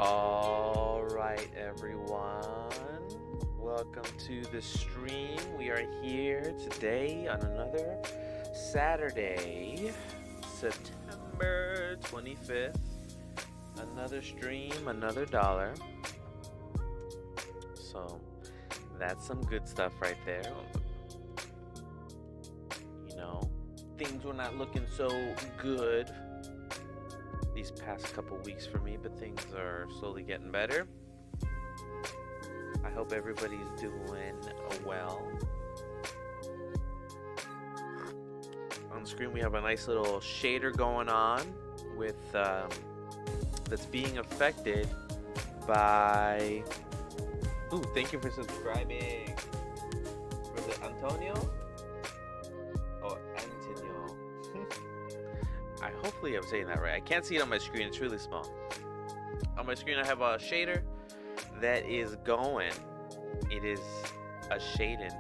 All right, everyone. Welcome to the stream. We are here today on another Saturday, September 25th. Another stream, another dollar. So that's some good stuff right there. You know, things were not looking so good these past couple weeks for me, but things are slowly getting better. I hope everybody's doing well. On the screen we have a nice little shader going on with that's being affected by thank you for subscribing. Was it Antonio? Hopefully I'm saying that right. I can't see it on my screen. It's really small. On my screen I have a shader that is going. It is a shaded.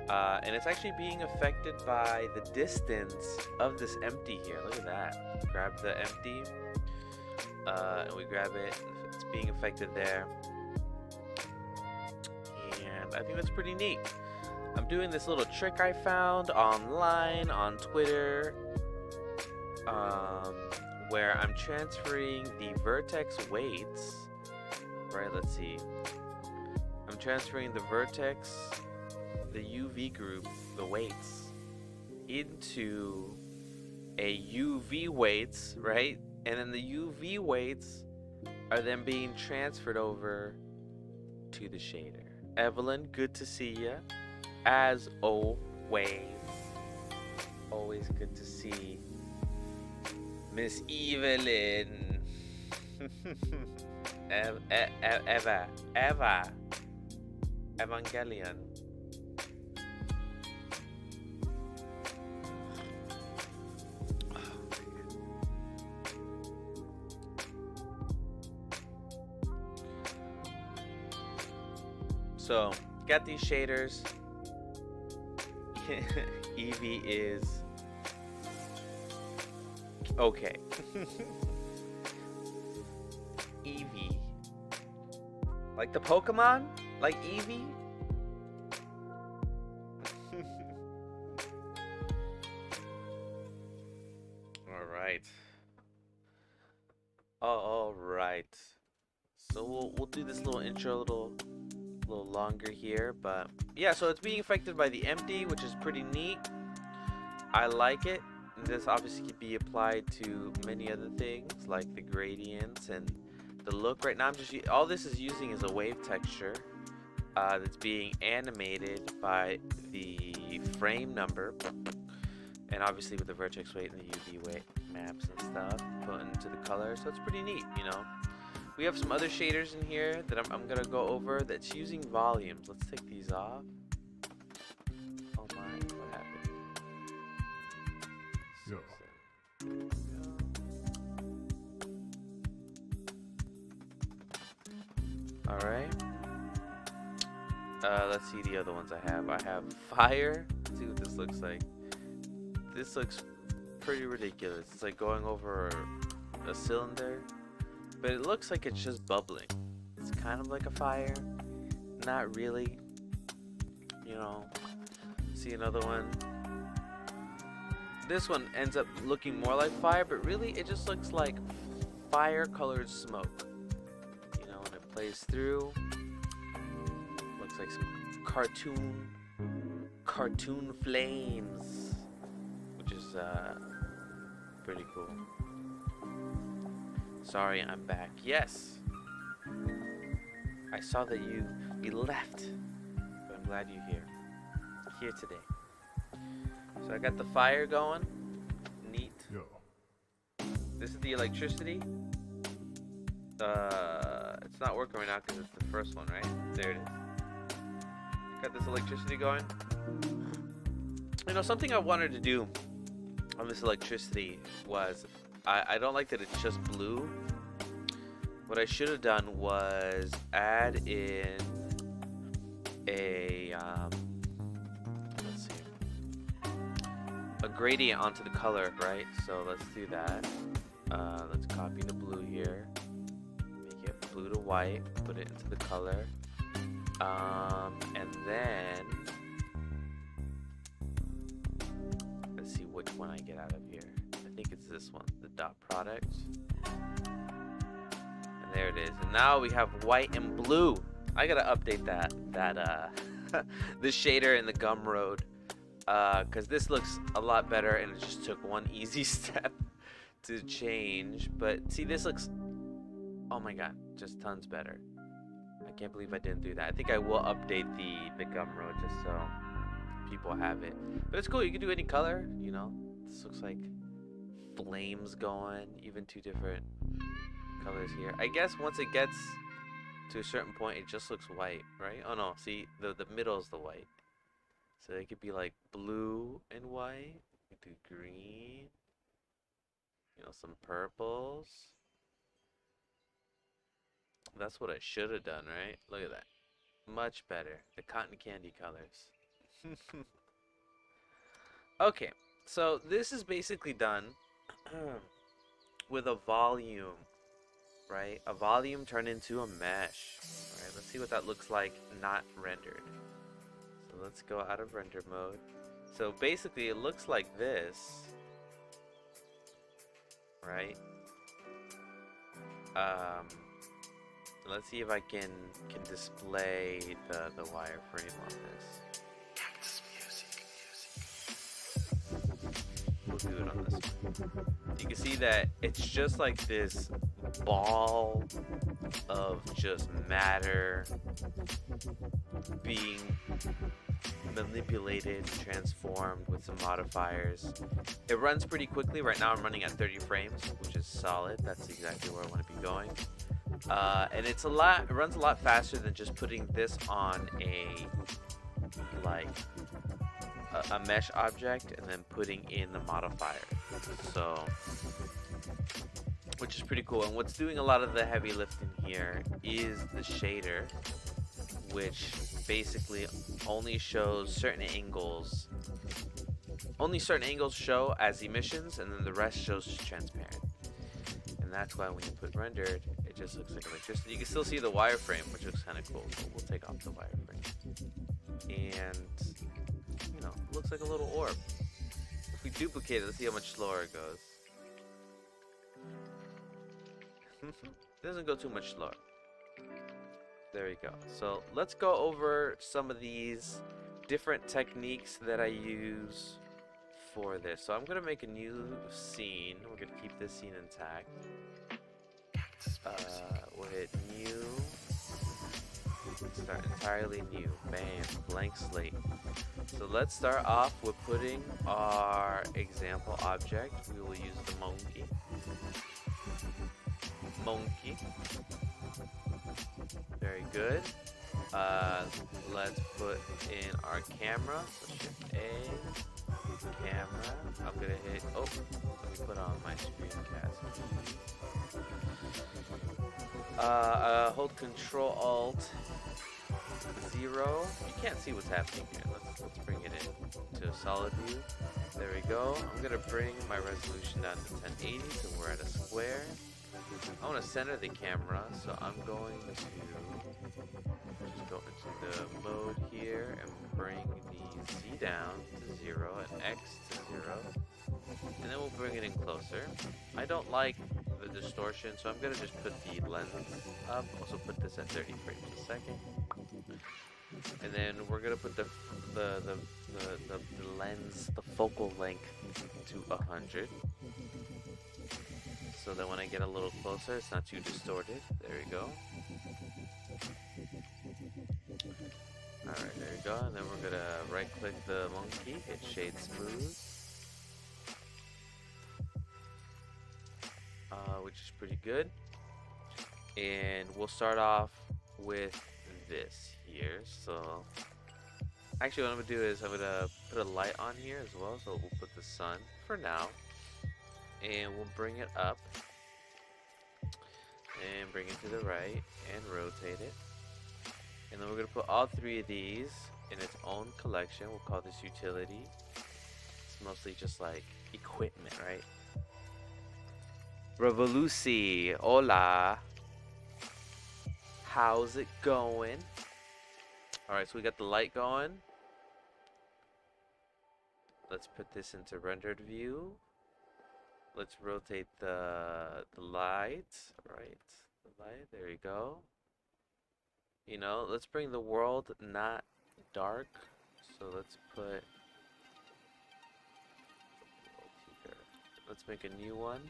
And it's actually being affected by the distance of this empty here. Look at that. Grab the empty. And we grab it. It's being affected there. And I think that's pretty neat. I'm doing this little trick I found online on Twitter. Where I'm transferring the vertex weights, right? Let's see. I'm transferring the vertex, the UV group, the weights, into a UV weights, right? And then the UV weights are then being transferred over to the shader. Evelyn, good to see you. As always. Always good to see Miss Evelyn. Eva. Evangelion. So, got these shaders. Eevee is okay. Eevee. Like the Pokemon? Like Eevee? Alright. Alright. So we'll do this little intro a little longer here, but yeah, so it's being affected by the empty, which is pretty neat. I like it. This obviously can be applied to many other things like the gradients and the look. Right now I'm just all this is using is a wave texture that's being animated by the frame number, and obviously with the vertex weight and the UV weight maps and stuff put into the color. So it's pretty neat, you know. We have some other shaders in here that I'm gonna go over that's using volumes. Let's take these off. Oh my, what happened? Alright. Let's see the other ones I have. I have fire. Let's see what this looks like. This looks pretty ridiculous. It's like going over a cylinder, but it looks like it's just bubbling. It's kind of like a fire. Not really. You know. See another one. This one ends up looking more like fire, but really it just looks like fire colored smoke. You know, when it plays through, looks like some cartoon flames, which is pretty cool. Sorry, I'm back. Yes, I saw that you left, but I'm glad you're here today. So I got the fire going. Neat. Yo. This is the electricity. It's not working right now because it's the first one, right? There it is. Got this electricity going. You know, something I wanted to do on this electricity was, I don't like that it's just blue. What I should have done was add in a a gradient onto the color, right? So let's do that. Let's copy the blue here, make it white, put it into the color. And then let's see which one I get out of here. I think it's this one, the dot product. And there it is. And now we have white and blue. I gotta update that this shader in the Gumroad, because this looks a lot better, and it just took one easy step to change. But see, this looks, oh my god, just tons better. I can't believe I didn't do that. I think I will update the Gumroad just so people have it. But it's cool, you can do any color, you know. This looks like flames going, even two different colors here. I guess once it gets to a certain point, it just looks white, right? Oh no, see, the middle is the white. So it could be like blue and white. We do green. You know, some purples. That's what I should have done, right? Look at that. Much better. The cotton candy colors. Okay, so this is basically done with a volume, right? A volume turned into a mesh. Alright, let's see what that looks like not rendered. So let's go out of render mode. So basically it looks like this, right? Let's see if I can display the wireframe on this. We'll do it on this one. You can see that it's just like this ball of just matter being manipulated, transformed with some modifiers. It runs pretty quickly. Right now I'm running at 30 frames, which is solid. That's exactly where I want to be going. And it runs a lot faster than just putting this on a mesh object and then putting in the modifier. So, which is pretty cool. And what's doing a lot of the heavy lifting here is the shader, which basically only shows certain angles. Only certain angles show as emissions, and then the rest shows transparent. And that's why when you put rendered, it just looks like electricity. You can still see the wireframe, which looks kind of cool. So we'll take off the wireframe. And, you know, it looks like a little orb. If we duplicate it, let's see how much slower it goes. It doesn't go too much slower. There we go. So let's go over some of these different techniques that I use for this. So I'm going to make a new scene. We're going to keep this scene intact. We'll hit new. Start entirely new. Bam. Blank slate. So let's start off with putting our example object. We will use the monkey. Monkey. Very good. Let's put in our camera. So shift A. Camera. I'm gonna hit. Oh, let me put on my screencast. Hold Control Alt 0. You can't see what's happening here. Let's bring it in to a solid view. There we go. I'm gonna bring my resolution down to 1080, so we're at a square. I want to center the camera, so I'm going to just go into the mode here and bring the Z down to 0 and X to 0. And then we'll bring it in closer. I don't like the distortion, so I'm going to just put the lens up. Also put this at 30 frames a second. And then we're going to put the lens, the focal length to 100. So that when I get a little closer, it's not too distorted. There we go. Alright, there we go. And then we're gonna right click the monkey, hit shade smooth. Which is pretty good. And we'll start off with this here. So actually what I'm gonna do is I'm gonna put a light on here as well. So we'll put the sun for now. And we'll bring it up and bring it to the right and rotate it. And then we're going to put all three of these in its own collection. We'll call this utility. It's mostly just like equipment, right? Revoluci, hola. How's it going? Alright, so we got the light going. Let's put this into rendered view. Let's rotate the light. Right, the light, there you go. You know, let's bring the world not dark. So let's put, let's make a new one.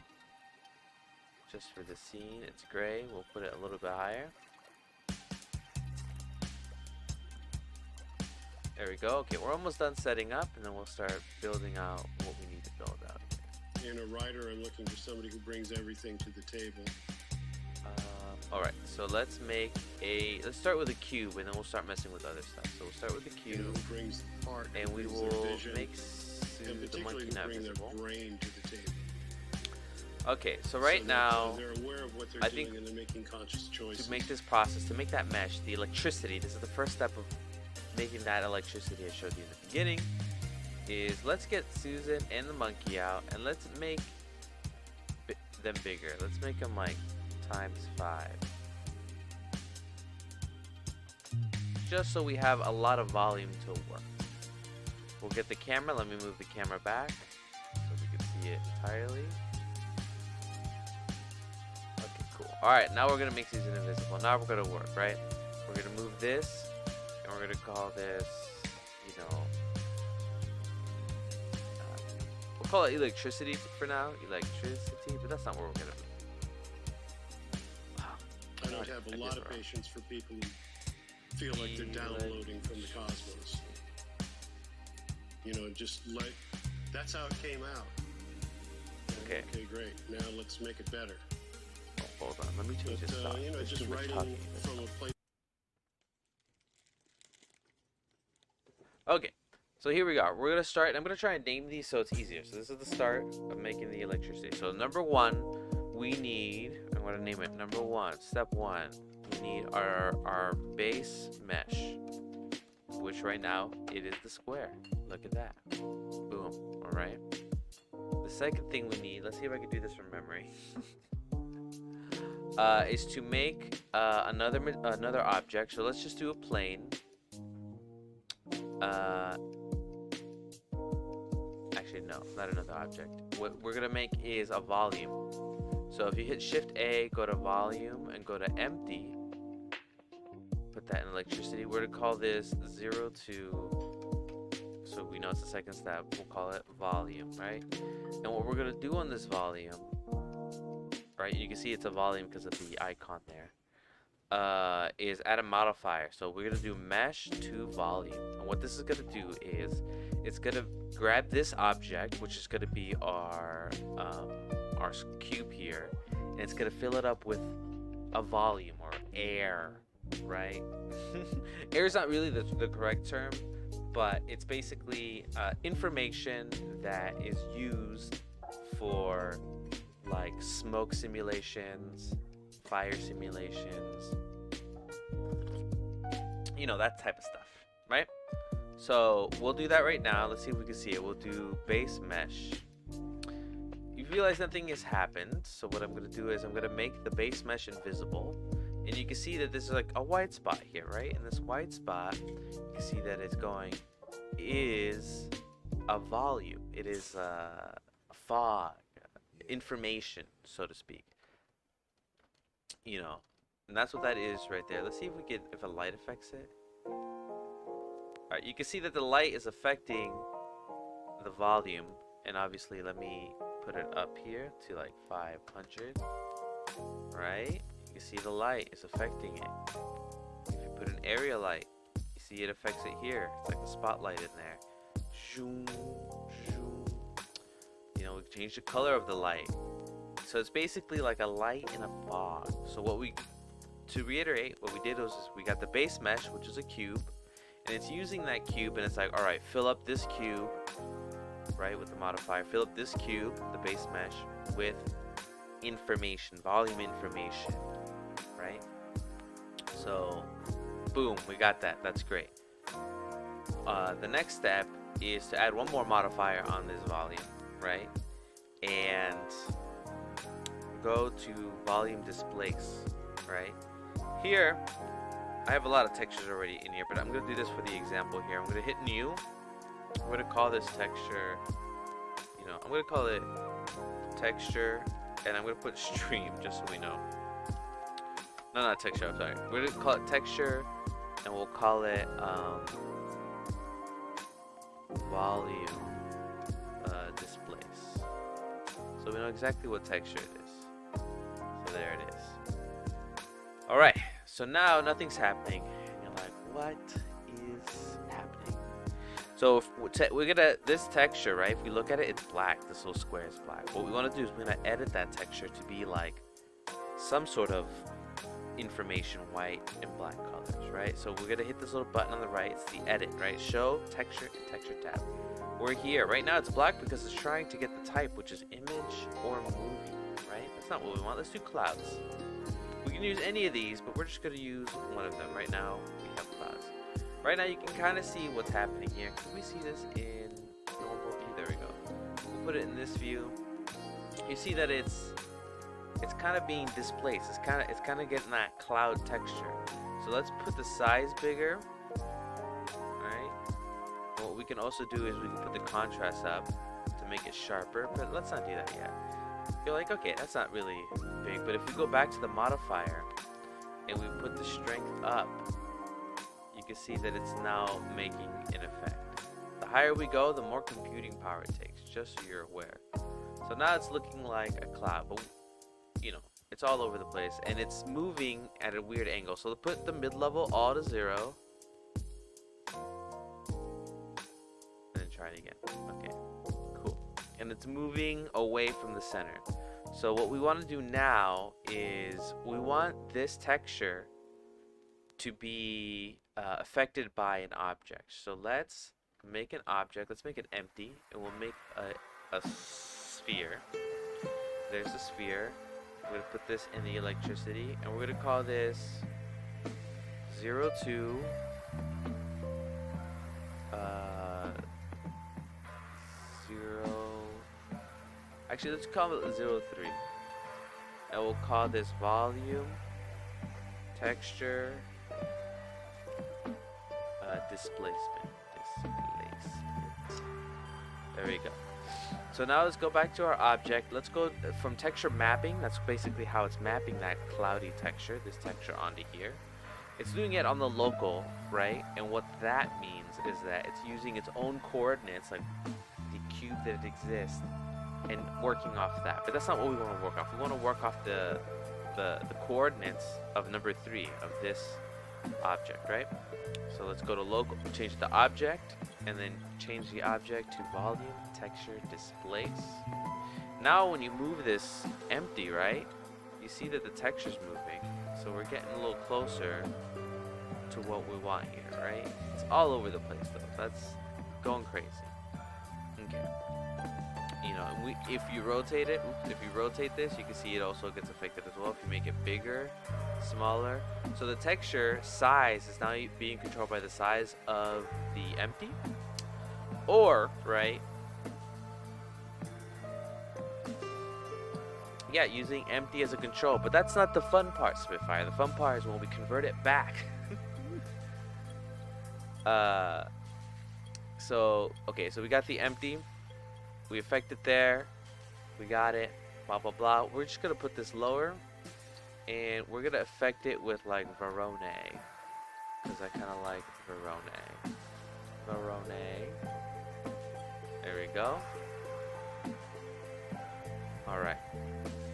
Just for the scene, it's gray. We'll put it a little bit higher. There we go. Okay, we're almost done setting up, and then we'll start building out what we need to build out. In a writer, I'm looking for somebody who brings everything to the table. Alright, so let's start with a cube, and then we'll start messing with other stuff. So we'll start with the cube, You know, who brings art, and we brings will their vision, make Sue and the particularly monkey not bring their visible. brain to the table. Okay, so right So now, they're aware of what they're I doing think and they're making conscious choices. to make this process, to make that mesh, the electricity, this is the first step of making that electricity I showed you in the beginning, is let's get Susan and the monkey out, and let's make them bigger. Let's make them like ×5. Just so we have a lot of volume to work. We'll get the camera. Let me move the camera back so we can see it entirely. Okay, cool. Alright, now we're going to make Susan invisible. Now we're going to work, right? We're going to move this, and we're going to call this, you know, we'll call it electricity for now. Electricity, but that's not what we're going to be. I don't have a lot of patience for people who feel like they're downloading from the cosmos. You know, just like, that's how it came out. Okay. Okay, great. Now let's make it better. Oh, hold on, let me change this stuff. You know, There's just too much writing talking. from a place. Okay, so here we go. We're gonna start. I'm gonna try and name these so it's easier. So this is the start of making the electricity. So number one, we need. I'm gonna name it number one. Step one. We need our base mesh, which right now it is the square. Look at that. Boom. All right. The second thing we need. Let's see if I can do this from memory. Is to make another object. So let's just do a plane. Actually, no, not another object. What we're gonna make is a volume. So if you hit Shift A, go to volume, and go to empty, put that in electricity. We're gonna call this 0 to, so we know it's the second step. We'll call it volume, right? And what we're gonna do on this volume, right? You can see it's a volume because of the icon there. Is add a modifier. So we're gonna do mesh to volume, and what this is gonna do is it's gonna grab this object, which is gonna be our cube here, and it's gonna fill it up with a volume or air, right? Air is not really the correct term, but it's basically information that is used for like smoke simulations, fire simulations, you know, that type of stuff, right? So we'll do that right now. Let's see if we can see it. We'll do base mesh. You realize nothing has happened, so what I'm going to do is I'm going to make the base mesh invisible, and you can see that this is like a white spot here, right? And this white spot, you can see that it's going is a volume. It is a fog, information, so to speak. You know, and that's what that is right there. Let's see if we get if a light affects it. Alright, you can see that the light is affecting the volume, and obviously let me put it up here to like 500. Right? You can see the light is affecting it. If you put an area light, you see it affects it here. It's like a spotlight in there. Zoom, zoom. You know, we change the color of the light. So it's basically like a light in a fog. So to reiterate, what we did was we got the base mesh, which is a cube, and it's using that cube, and it's like, all right, fill up this cube, right, with the modifier. Fill up this cube, the base mesh, with information, volume information, right? So, boom, we got that. That's great. The next step is to add one more modifier on this volume, right? And go to volume displace, right? here, I have a lot of textures already in here, but I'm going to do this for the example here. I'm going to hit new. I'm going to call this texture, you know, I'm going to call it texture, and I'm going to put stream just so we know. No, not texture, I'm sorry. We're going to call it texture, and we'll call it volume displace. So we know exactly what texture it is. So there it is. Alright, so now nothing's happening. And you're like, what is happening? So if we're gonna, this texture, right? If we look at it, it's black. This little square is black. What we want to do is we're gonna edit that texture to be like some sort of information, white and black colors, right? So we're gonna hit this little button on the right. It's the edit, right? Show texture and texture tab. We're here. Right now it's black because it's trying to get the type, which is image or movie, right? That's not what we want. Let's do clouds. We can use any of these, but we're just gonna use one of them. Right now we have clouds. Right now you can kind of see what's happening here. Can we see this in normal view? There we go. We'll put it in this view. You see that it's kind of being displaced. It's kind of getting that cloud texture. So let's put the size bigger. Alright. What we can also do is we can put the contrast up to make it sharper, but let's not do that yet. You're like, okay, that's not really big, but if we go back to the modifier and we put the strength up, you can see that it's now making an effect. The higher we go, the more computing power it takes, just so you're aware. So now it's looking like a cloud, but you know, it's all over the place and it's moving at a weird angle. So put the mid-level all to 0 and then try it again. Okay, cool. And it's moving away from the center. So what we want to do now is we want this texture to be affected by an object. So let's make an object. Let's make it empty, and we'll make a sphere. There's a sphere. We're going to put this in the electricity, and we're going to call this 02 0. Actually, let's call it 03. And we'll call this volume, texture, displacement. There we go. So now let's go back to our object. Let's go from texture mapping. That's basically how it's mapping that cloudy texture, this texture onto here. It's doing it on the local, right? And what that means is that it's using its own coordinates, like the cube that it exists, and working off that. But that's not what we want to work off. We want to work off the coordinates of number 3 of this object, right? So let's go to local, change the object, and then change the object to volume, texture, displace. Now when you move this empty, right, you see that the texture's moving. So we're getting a little closer to what we want here, right? It's all over the place though. That's going crazy. Okay. You know, if you rotate it, if you rotate this, you can see it also gets affected as well. If you make it bigger, smaller. So the texture size is now being controlled by the size of the empty. Or, right, yeah, using empty as a control. But that's not the fun part, Spitfire. The fun part is when we convert it back. So, okay, so we got the empty. We affect it there. We got it. Blah, blah, blah. We're just going to put this lower. And we're going to affect it with, like, Verone. Because I kind of like Verone. Verone. There we go. Alright.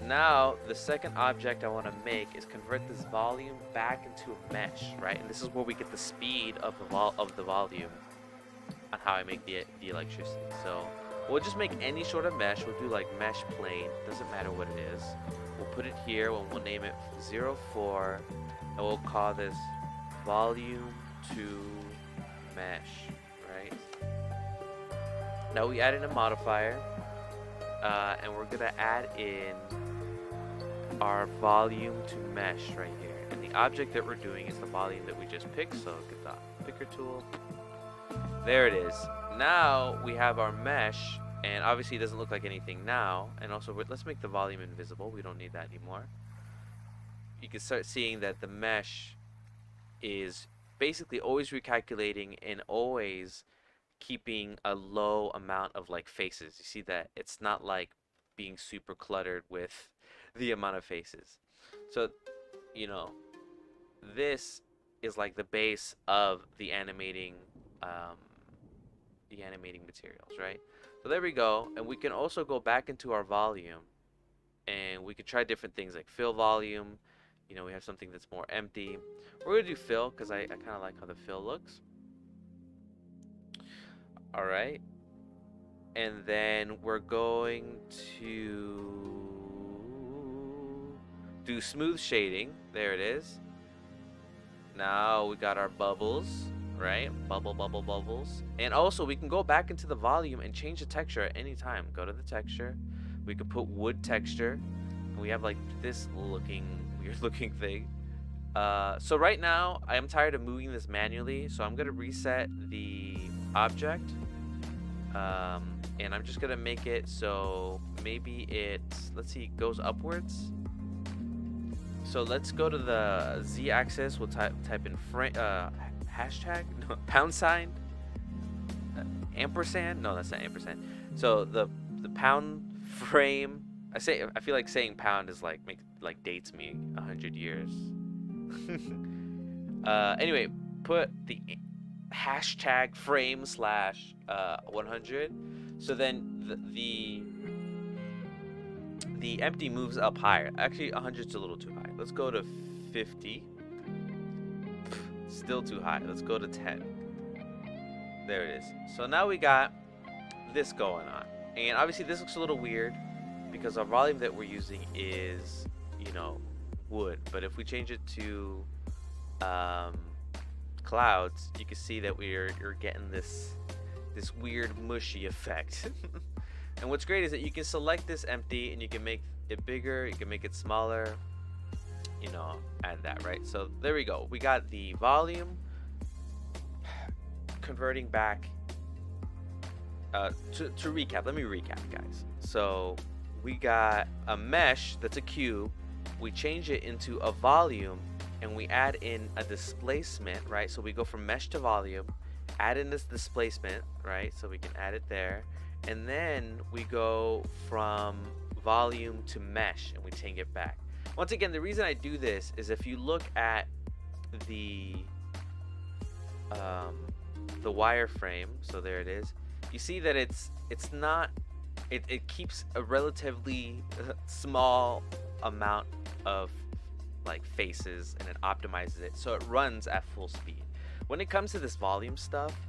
Now, the second object I want to make is convert this volume back into a mesh, right? And this is where we get the speed of the volume on how I make the electricity. So, we'll just make any sort of mesh. We'll do like mesh plane. Doesn't matter what it is. We'll put it here. We'll name it 04. And we'll call this volume to mesh, right? Now we add in a modifier. And we're going to add in our volume to mesh right here. And the object that we're doing is the volume that we just picked. So get the picker tool. There it is. Now we have our mesh, and obviously it doesn't look like anything now. And also, let's make the volume invisible. We don't need that anymore. you can start seeing that the mesh is basically always recalculating and always keeping a low amount of like faces. You see that it's not like being super cluttered with the amount of faces. So, you know, this is like the base of um, the animating materials, right? So there we go, and we can also go back into our volume, and we can try different things like fill volume. You know, we have something that's more empty. We're gonna do fill because I kind of like how the fill looks. All right, and then we're going to do smooth shading. There it is. Now we got our bubbles, right? Bubble, bubble, bubbles. And also we can go back into the volume and change the texture at any time. Go to the texture. We can put wood texture. And we have like this looking, weird looking thing. So right now I am tired of moving this manually. So I'm going to reset the object. And I'm just going to make it so maybe it, let's see, goes upwards. So let's go to the z-axis. We'll type in hashtag, no, pound sign, ampersand. No, that's not ampersand. So the pound frame. I feel like saying pound is like dates me 100 years. Anyway, put the hashtag frame slash 100. So then the empty moves up higher. Actually, 100's a little too high. Let's go to 50. Still too high. Let's go to 10. There it is. So now we got this going on. And obviously this looks a little weird because our volume that we're using is, you know, wood. But if we change it to clouds, you can see that you're getting this weird mushy effect. And what's great is that you can select this empty and you can make it bigger, you can make it smaller, you know, add that, right? So there we go. We got the volume converting back. To recap, let me recap, guys. So we got a mesh that's a cube. We change it into a volume and we add in a displacement, right? So we go from mesh to volume, add in this displacement, right? So we can add it there. And then we go from volume to mesh and we change it back. Once again, the reason I do this is if you look at the wireframe, so there it is, you see that it keeps a relatively small amount of like faces and it optimizes it so it runs at full speed. When it comes to this volume stuff,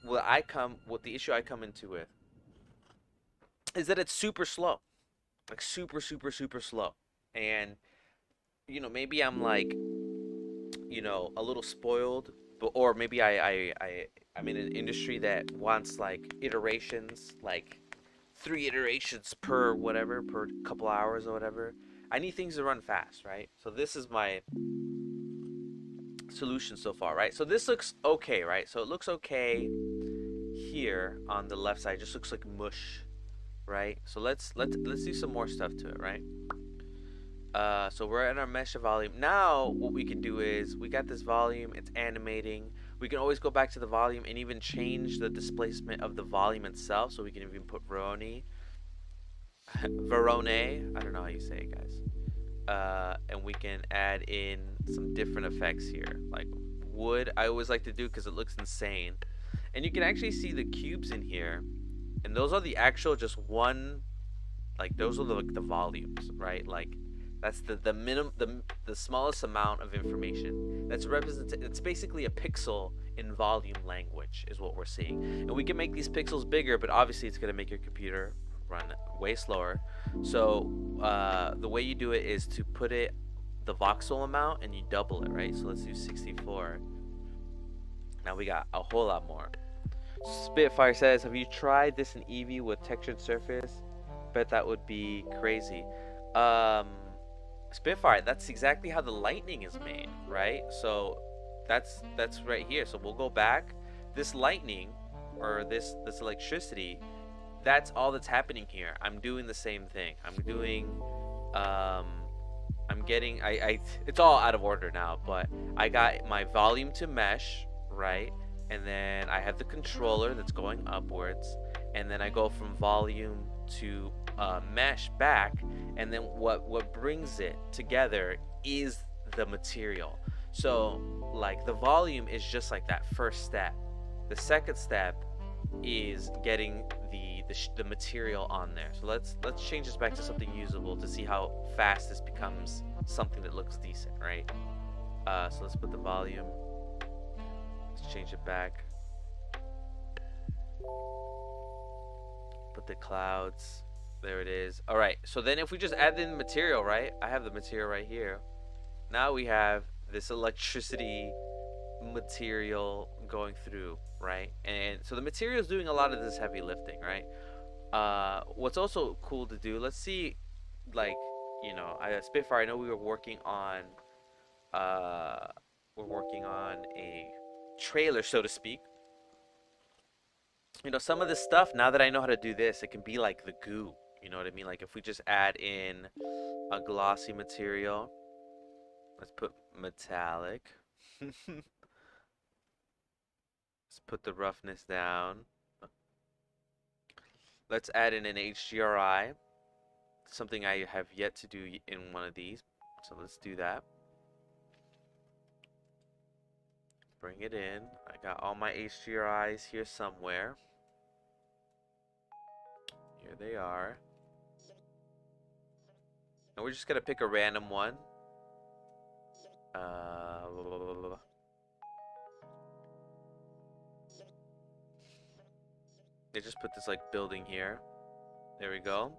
what the issue I come into with is that it's super slow, like super slow. And you know, maybe I'm like, you know, a little spoiled, but or maybe I'm in an industry that wants like iterations, like 3 iterations per whatever, per couple hours or whatever. I need things to run fast, right? So this is my solution so far, right? So this looks okay, right? So it looks okay here on the left side. It just looks like mush, right? So let's do some more stuff to it, right? So we're in our mesh volume. Now what we can do is we got this volume, it's animating. We can always go back to the volume and even change the displacement of the volume itself. So we can even put Verone, I don't know how you say it, guys. And we can add in some different effects here, like wood. I always like to do because it looks insane. And you can actually see the cubes in here, and those are the actual just one, like those are the volumes, right? Like that's the minimum, the smallest amount of information that's represented. It's basically a pixel in volume language is what we're seeing. And we can make these pixels bigger, but obviously it's going to make your computer run way slower. So the way you do it is to put it the voxel amount and you double it, right? So let's do 64. Now we got a whole lot more. Spitfire says, have you tried this in Eevee with textured surface? Bet that would be crazy. Spitfire, that's exactly how the lightning is made, right? So that's right here. So we'll go back. This lightning or this electricity, that's all that's happening here. I'm doing the same thing. I'm doing I'm getting, it's all out of order now, but I got my volume to mesh, right? And then I have the controller that's going upwards, and then I go from volume to mesh back, and then what brings it together is the material. So like the volume is just like that first step. The second step is getting the material on there. So let's change this back to something usable to see how fast this becomes something that looks decent, right? So let's put the volume. Let's change it back. Put the clouds. There it is. All right. So then if we just add in the material, right? I have the material right here. Now we have this electricity material going through, right? And so the material is doing a lot of this heavy lifting, right? What's also cool to do, let's see, like, you know, Spitfire, I know we were working on a trailer, so to speak. You know, some of this stuff, now that I know how to do this, it can be like the goo, you know what I mean? Like if we just add in a glossy material, let's put metallic. Let's put the roughness down. Let's add in an HDRI, something I have yet to do in one of these. So let's do that. Bring it in. I got all my HDRIs here somewhere. Here they are. And we're just gonna pick a random one. They just put this like building here. There we go.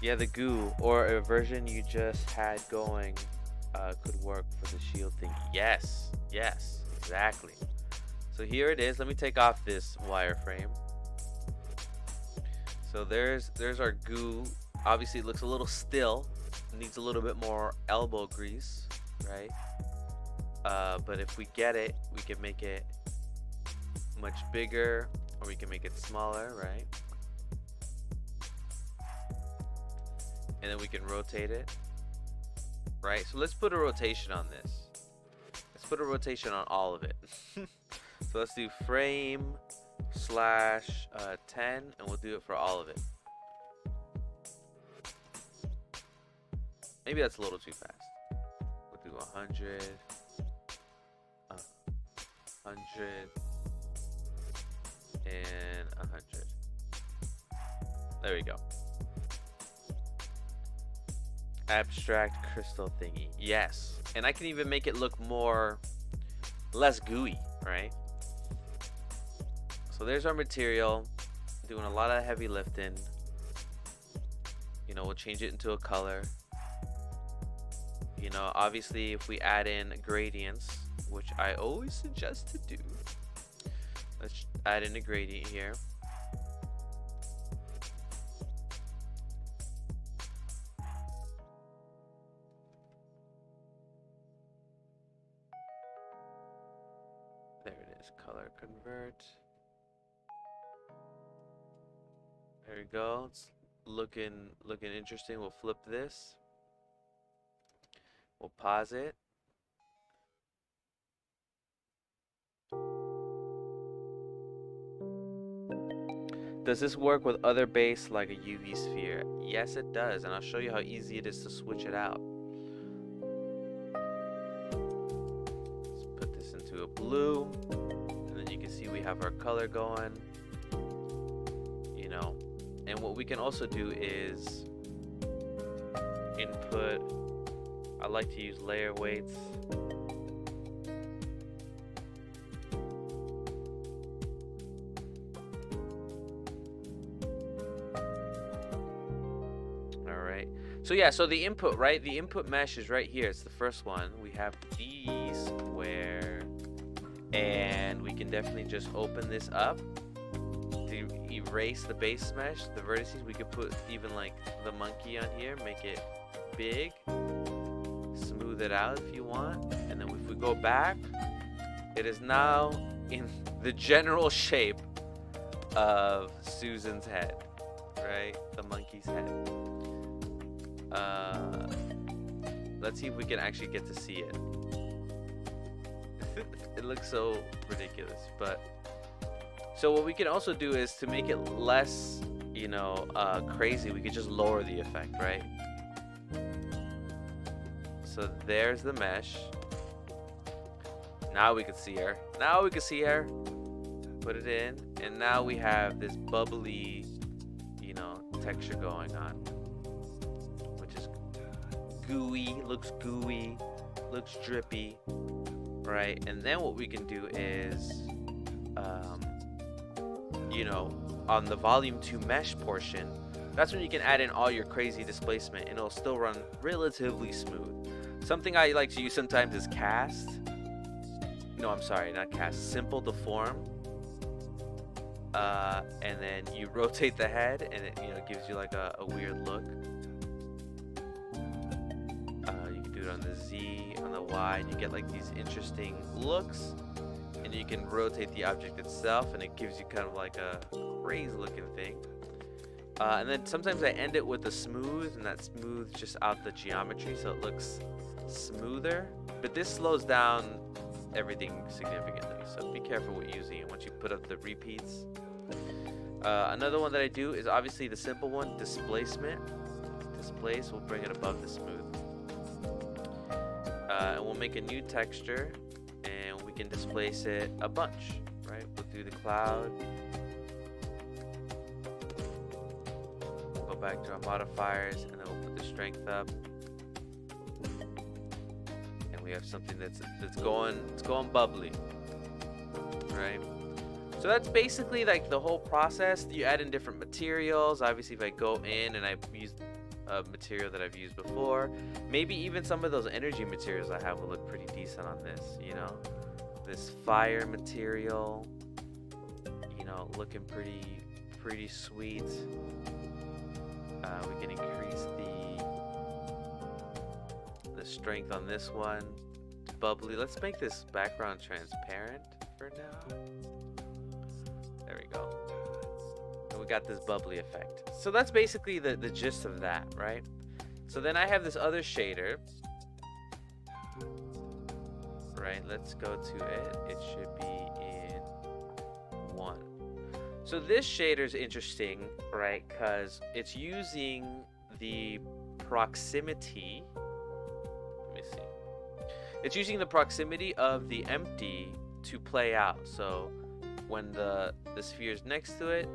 Yeah, the goo or a version you just had going could work for the shield thing. Yes, yes, exactly. So here it is. Let me take off this wireframe. So there's our goo. Obviously it looks a little still. It needs a little bit more elbow grease, right? But if we get it, we can make it much bigger, or we can make it smaller, right? And then we can rotate it, right? So let's put a rotation on this. Let's put a rotation on all of it. So let's do frame / 10, and we'll do it for all of it. Maybe that's a little too fast. We'll do 100, 100, and 100. There we go. Abstract crystal thingy. Yes. And I can even make it look less gooey, right? So there's our material. Doing a lot of heavy lifting. You know, we'll change it into a color. You know, obviously if we add in gradients, which I always suggest to do. Let's add in a gradient here. There it is, color convert. There we go. It's looking interesting. We'll flip this. We'll pause it. Does this work with other base like a UV sphere? Yes, it does, and I'll show you how easy it is to switch it out. Let's put this into a blue, and then you can see we have our color going. You know, and what we can also do is input. I like to use layer weights. So yeah, so the input, right? The input mesh is right here. It's the first one. We have D square, and we can definitely just open this up to erase the base mesh, the vertices. We could put even like the monkey on here, make it big, smooth it out if you want. And then if we go back, it is now in the general shape of Susan's head, right? The monkey's head. Let's see if we can actually get to see it. It looks so ridiculous, but so what we can also do is to make it less, you know, crazy. We could just lower the effect, right? So there's the mesh. Now we can see her. Now we can see her. Put it in, and now we have this bubbly, you know, texture going on, which is gooey. Looks gooey. Looks drippy, right? And then what we can do is, you know, on the volume 2 mesh portion, that's when you can add in all your crazy displacement, and it'll still run relatively smooth. Something I like to use sometimes is cast. No, I'm sorry, not cast. Simple Deform. And then you rotate the head, and it, you know, gives you like a weird look. You can do it on the Z, on the Y, and you get like these interesting looks. And you can rotate the object itself, and it gives you kind of like a crazy looking thing. And then sometimes I end it with a smooth, and that smooth just out the geometry, so it looks smoother. But this slows down everything significantly, so be careful with using it once you put up the repeats. Another one that I do is obviously the simple one, displacement. Displace will bring it above the smooth. And we'll make a new texture, and we can displace it a bunch, right? We'll do the cloud. Go back to our modifiers, and then we'll put the strength up. And we have something that's going bubbly, right? So that's basically like the whole process. You add in different materials. Obviously, if I go in and I use a material that I've used before, maybe even some of those energy materials I have will look pretty decent on this, you know. This fire material, you know, looking pretty sweet. We can increase the strength on this one. It's bubbly. Let's make this background transparent for now. There we go. And we got this bubbly effect. So that's basically the gist of that, right? So then I have this other shader. Right, let's go to it. It should be in 1. So this shader is interesting, right? Because it's using the proximity. Let me see. It's using the proximity of the empty to play out. So when the sphere is next to it,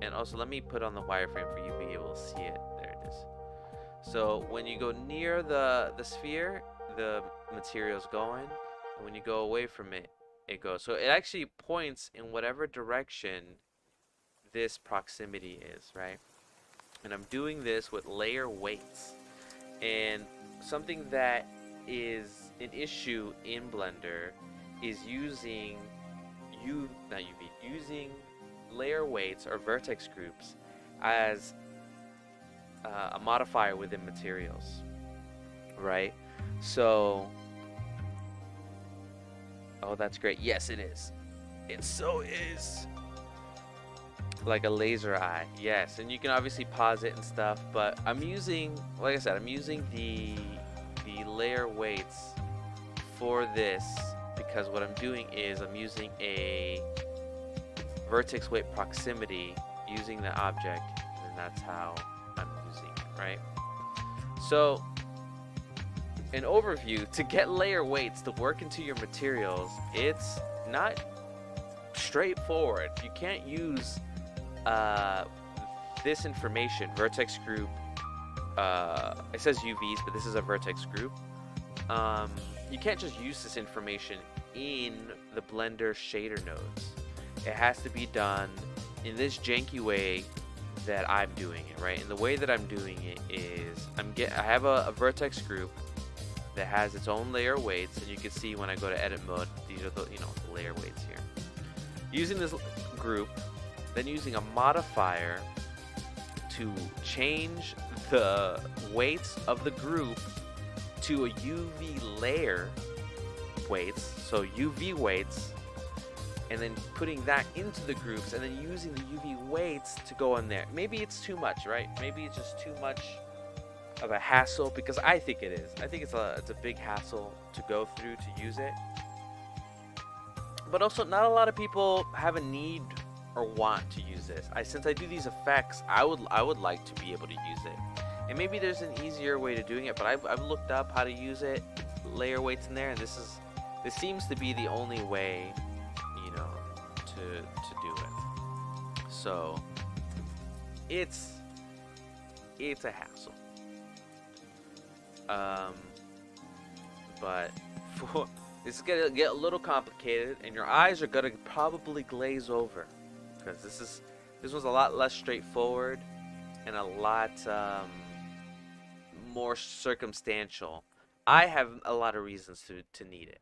and also let me put on the wireframe for you to be able to see it. There it is. So when you go near the sphere, the material's going, and when you go away from it, it goes. So it actually points in whatever direction this proximity is, right? And I'm doing this with layer weights. And something that is an issue in Blender is using using layer weights or vertex groups as a modifier within materials, right? So, oh, that's great. Yes, it is. It so is. Like a laser eye. Yes, and you can obviously pause it and stuff, but I'm using, like I said, I'm using the layer weights for this because what I'm doing is I'm using a vertex weight proximity using the object, and that's how I'm using it, right? So, an overview, to get layer weights to work into your materials, it's not straightforward. You can't use this information, vertex group, it says UVs, but this is a vertex group. You can't just use this information in the Blender shader nodes. It has to be done in this janky way that I'm doing it, right? And the way that I'm doing it is I have a vertex group that has its own layer weights, and you can see when I go to edit mode, these are the, you know, the layer weights here. Using this group, then using a modifier to change the weights of the group to a UV layer weights, so UV weights, and then putting that into the groups and then using the UV weights to go on there. Maybe it's too much, right? Maybe it's just too much of a hassle, because I think it is. I think it's a big hassle to go through to use it. But also, not a lot of people have a need or want to use this. Since I do these effects, I would like to be able to use it. And maybe there's an easier way to doing it, but I've looked up how to use it, layer weights in there, and this seems to be the only way, you know, to do it. So it's a hassle. But this is gonna get a little complicated, and your eyes are gonna probably glaze over, because this was a lot less straightforward and a lot more circumstantial. I have a lot of reasons to need it,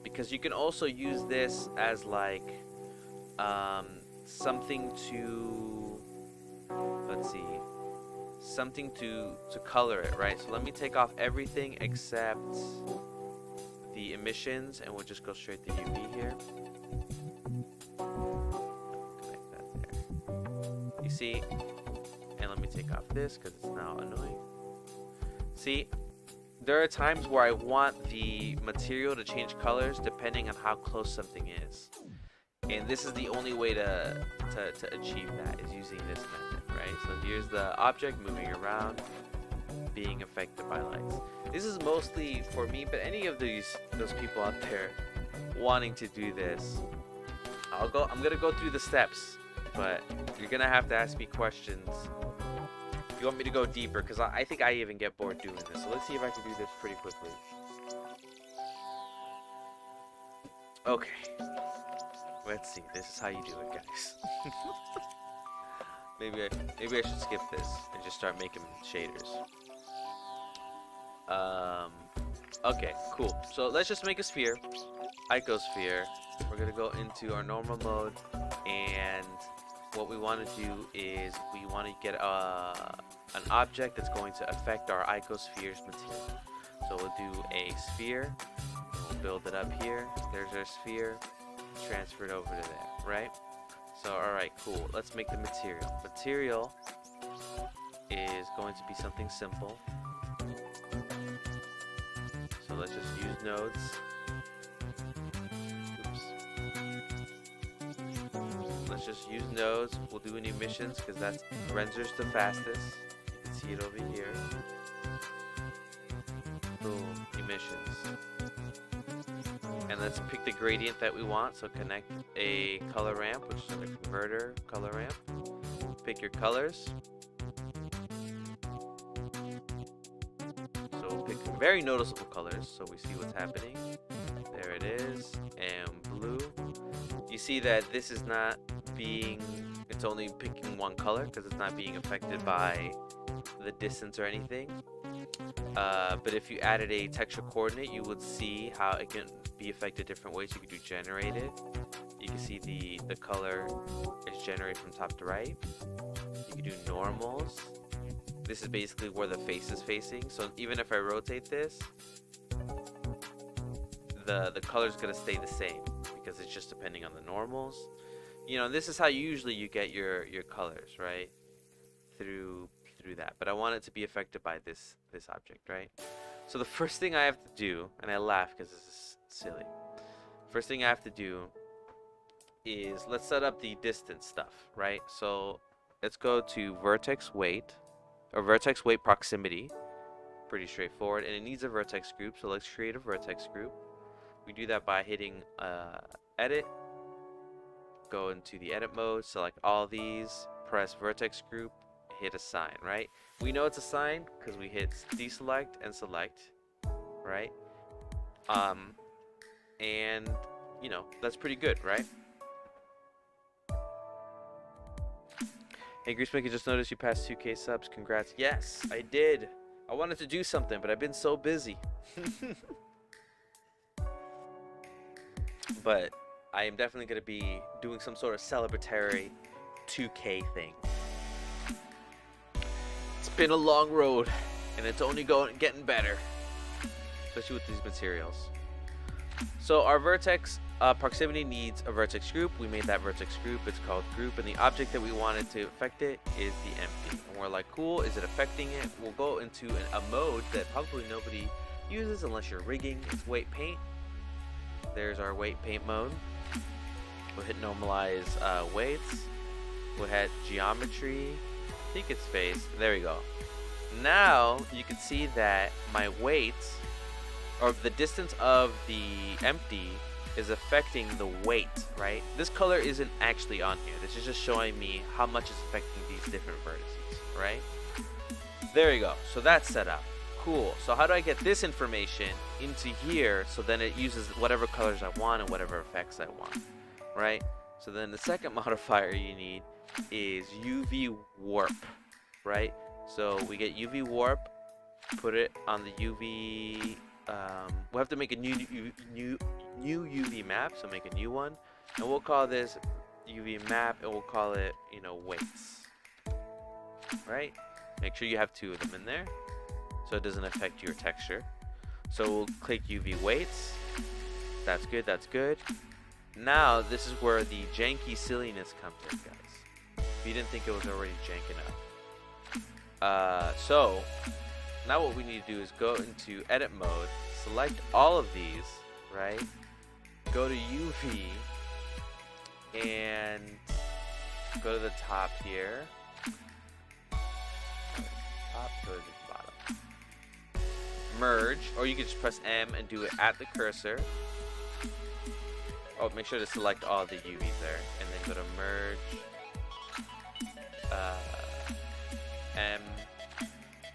because you can also use this as like something to, let's see, something to color it, right? So let me take off everything except the emissions, and we'll just go straight to UV here. Connect that there. You see? And let me take off this because it's now annoying. See? There are times where I want the material to change colors depending on how close something is. And this is the only way to achieve that, is using this method, right? So here's the object moving around, being affected by lights. This is mostly for me, but any of those people out there wanting to do this, I'm gonna go through the steps, but you're gonna have to ask me questions if you want me to go deeper, because I think I even get bored doing this. So let's see if I can do this pretty quickly. Okay. Let's see. This is how you do it, guys. maybe I should skip this and just start making shaders. Okay, cool. So let's just make a sphere, icosphere. We're gonna go into our normal mode, and what we want to do is we want to get an object that's going to affect our icosphere's material. So we'll do a sphere, and we'll build it up here. There's our sphere. Transfer it over to there, right? So alright, cool. Let's make the material. Material is going to be something simple. So let's just use nodes. Oops. Let's just use nodes. We'll do an emissions because that renders the fastest. You can see it over here. Boom, emissions. And let's pick the gradient that we want. So connect a color ramp, which is a converter color ramp. Pick your colors. So we'll pick very noticeable colors so we see what's happening. There it is. And blue. You see that this is not being, it's only picking one color because it's not being affected by the distance or anything. But if you added a texture coordinate, you would see how it can be affected different ways. You can do generated. You can see the color is generated from top to right. You can do normals. This is basically where the face is facing. So even if I rotate this, the color is going to stay the same because it's just depending on the normals. You know, this is how usually you get your colors, right? Through that, but I want it to be affected by this object, right? So the first thing I have to do, and I laugh because this is silly. First thing I have to do is let's set up the distance stuff, right? So let's go to vertex weight or vertex weight proximity. Pretty straightforward, and it needs a vertex group. So let's create a vertex group. We do that by hitting edit, go into the edit mode, select all these, press vertex group, hit assign, right? We know it's assigned because we hit deselect and select, right? And you know, that's pretty good, right? Hey Greasemaker, just noticed you passed 2K subs. Congrats. Yes, I did. I wanted to do something, but I've been so busy. But I am definitely going to be doing some sort of celebratory 2K thing. It's been a long road, and it's only getting better, especially with these materials. So our vertex proximity needs a vertex group. We made that vertex group. It's called group, and the object that we wanted to affect it is the empty. And we're like, cool, is it affecting it? We'll go into a mode that probably nobody uses unless you're rigging. It's weight paint. There's our weight paint mode. We'll hit normalize weights. We'll hit geometry. I think it's face. There we go. Now you can see that my weights, or the distance of the empty, is affecting the weight, right? This color isn't actually on here. This is just showing me how much is affecting these different vertices, right? There you go. So that's set up. Cool. So how do I get this information into here so then it uses whatever colors I want and whatever effects I want, right? So then the second modifier you need is UV warp, right? So we get UV warp, put it on the UV. We'll have to make a new UV map, so make a new one, and we'll call this UV map, and we'll call it, weights, right? Make sure you have 2 of them in there so it doesn't affect your texture. So we'll click UV weights. That's good, that's good. Now this is where the janky silliness comes in, guys. If you didn't think it was already jank enough. So now what we need to do is go into edit mode, select all of these, right? Go to UV and go to the top here. Top, go to the bottom. Merge, or you can just press M and do it at the cursor. Oh, make sure to select all the UVs there, and then go to merge. M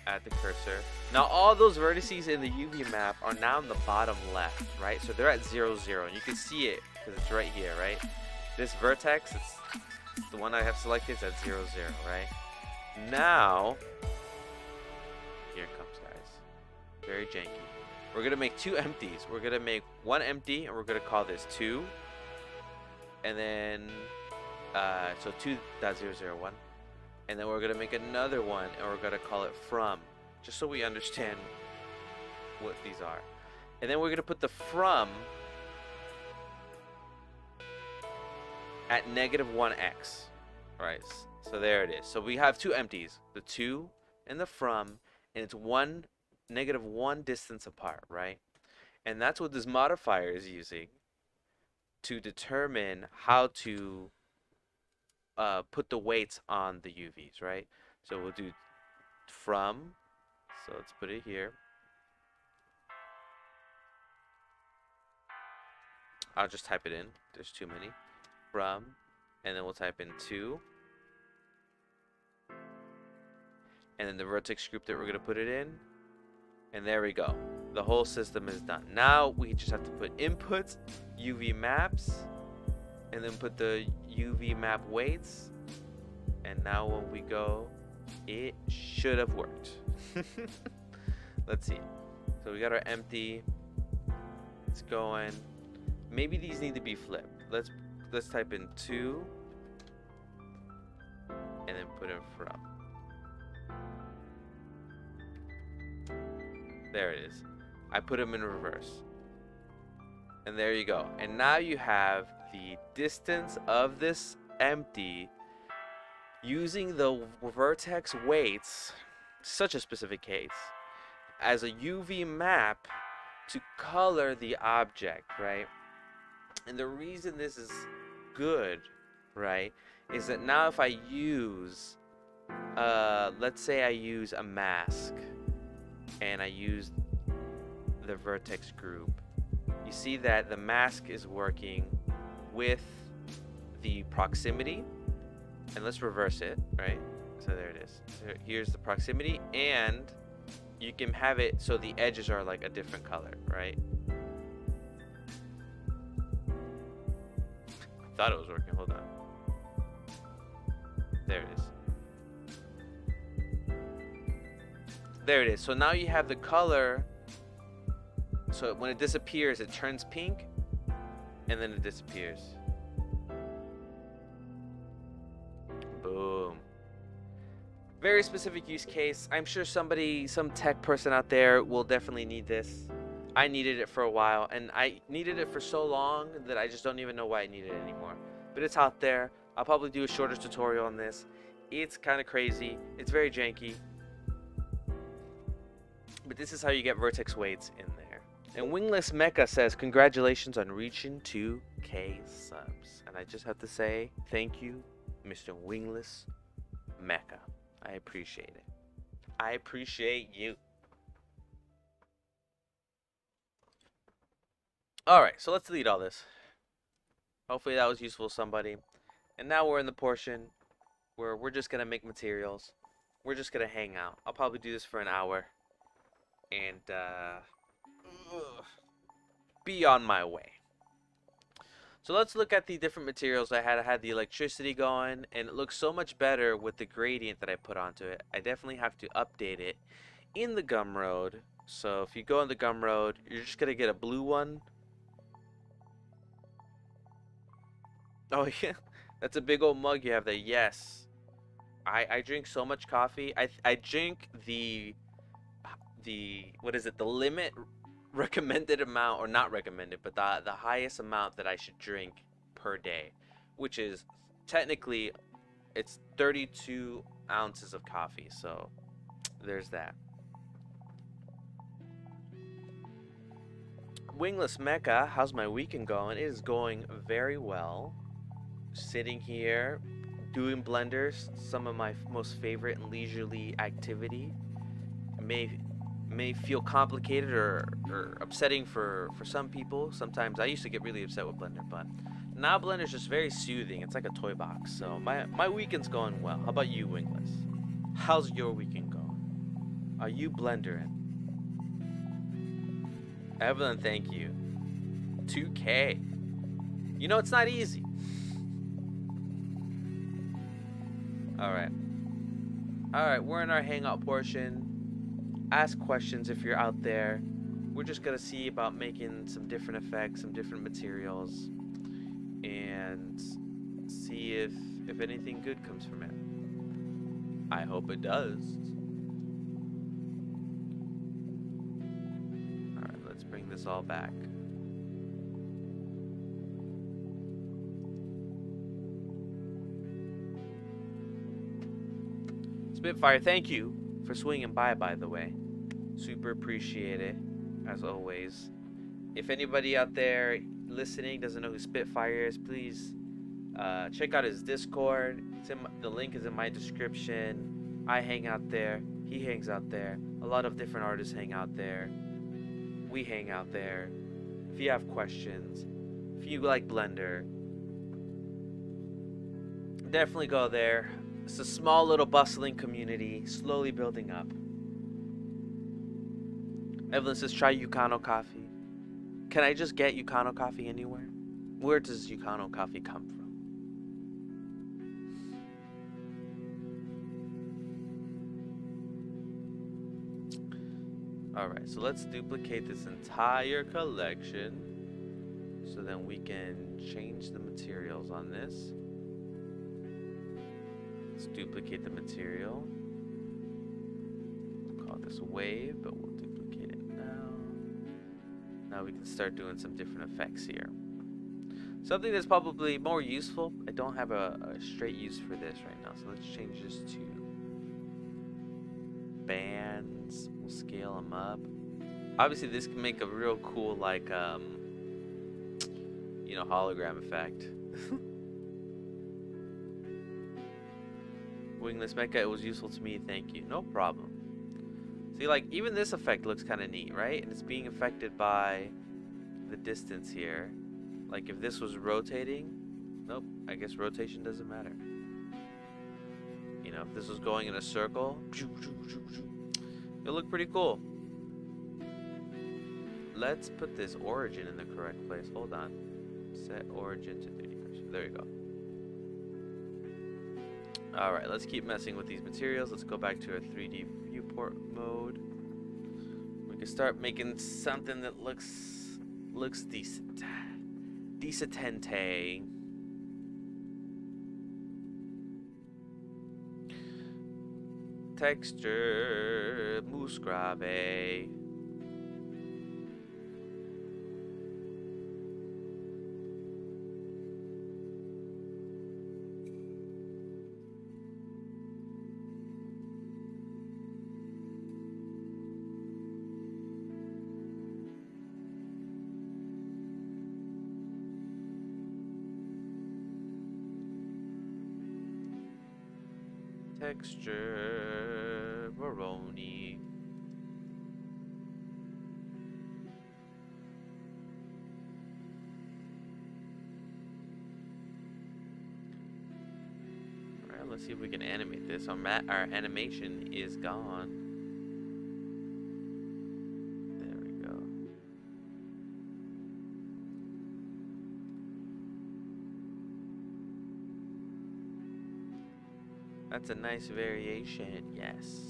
at the cursor. Now all those vertices in the UV map are now in the bottom left, right? So they're at 0, 0, and you can see it because it's right here, right? This vertex, it's the one I have selected, is at 0, 0, right? Now, here it comes, guys. Very janky. We're gonna make 2 empties. We're gonna make 1 empty, and we're gonna call this 2, and then so 2.001. And then we're going to make another one, and we're going to call it from, just so we understand what these are. And then we're going to put the from at -1x. Right, so there it is. So we have 2 empties, the 2 and the from, and it's -1 distance apart, right? And that's what this modifier is using to determine how to put the weights on the UVs, right? So we'll do from, so let's put it here. I'll just type it in, there's too many. From, and then we'll type in 2. And then the vertex group that we're gonna put it in. And there we go. The whole system is done. Now we just have to put inputs, UV maps, and then put the UV map weights, and now when we go, it should have worked. Let's see. So we got our empty. It's going. Maybe these need to be flipped. Let's type in 2, and then put in from. There it is. I put them in reverse. And there you go. And now you have the distance of this empty using the vertex weights, such a specific case, as a UV map to color the object, right? And the reason this is good, right, is that now if I use, let's say I use a mask and I use the vertex group, you see that the mask is working with the proximity, and let's reverse it, right? So there it is. So here's the proximity, and you can have it so the edges are like a different color, right? I thought it was working. Hold on. There it is. There it is. So now you have the color. So when it disappears, it turns pink, and then it disappears. Boom. Very specific use case. I'm sure some tech person out there will definitely need this. I needed it for a while, and I needed it for so long that I just don't even know why I need it anymore. But it's out there. I'll probably do a shorter tutorial on this. It's kind of crazy. It's very janky. But this is how you get vertex weights in there. And Wingless Mecha says, congratulations on reaching 2K subs. And I just have to say, thank you, Mr. Wingless Mecha. I appreciate it. I appreciate you. Alright, so let's delete all this. Hopefully that was useful to somebody. And now we're in the portion where we're just going to make materials. We're just going to hang out. I'll probably do this for an hour. And, be on my way. So let's look at the different materials I had. I had the electricity going, and it looks so much better with the gradient that I put onto it. I definitely have to update it in the Gumroad. So if you go in the Gumroad, you're just going to get a blue one. Oh yeah, that's a big old mug you have there. Yes, I drink so much coffee. I drink the what is it? The limit recommended amount, or not recommended, but the highest amount that I should drink per day, which is technically it's 32 ounces of coffee. So there's that. Wingless Mecha, how's my weekend going? It is going very well. Sitting here doing blenders, some of my most favorite and leisurely activity. May feel complicated or upsetting for some people. Sometimes I used to get really upset with Blender, but now Blender's just very soothing. It's like a toy box. So my weekend's going well. How about you, Wingless? How's your weekend going? Are you blendering? Evelyn, thank you. 2K. You know, it's not easy. Alright, we're in our hangout portion. Ask questions if you're out there. We're just gonna see about making some different effects, some different materials, and see if anything good comes from it. I hope it does. Alright, let's bring this all back. Spitfire, thank you for swinging by the way. Super appreciate it, as always. If anybody out there listening doesn't know who Spitfire is, please check out his Discord. The link is in my description. I hang out there. He hangs out there. A lot of different artists hang out there. We hang out there. If you have questions, if you like Blender, definitely go there. It's a small little bustling community, slowly building up. Evelyn says, try Yukano coffee. Can I just get Yukano coffee anywhere? Where does Yukano coffee come from? Alright, so let's duplicate this entire collection so then we can change the materials on this. Let's duplicate the material. We'll call this a wave, but we'll duplicate it now. Now we can start doing some different effects here. Something that's probably more useful. I don't have a straight use for this right now, so let's change this to bands. We'll scale them up. Obviously, this can make a real cool, like, you know, hologram effect. Wingless Mecha, it was useful to me, thank you. No problem. See, like, even this effect looks kind of neat, right? And it's being affected by the distance here. Like, if this was rotating, nope, I guess rotation doesn't matter. You know, if this was going in a circle, it'll look pretty cool. Let's put this origin in the correct place. Hold on. Set origin to 30%. There you go. Alright, let's keep messing with these materials. Let's go back to our 3D viewport mode. We can start making something that looks decent. Decentente. Texture, Moose Grave. texture, Baroni. Alright, let's see if we can animate this. Our animation is gone. There we go. That's a nice variation, yes.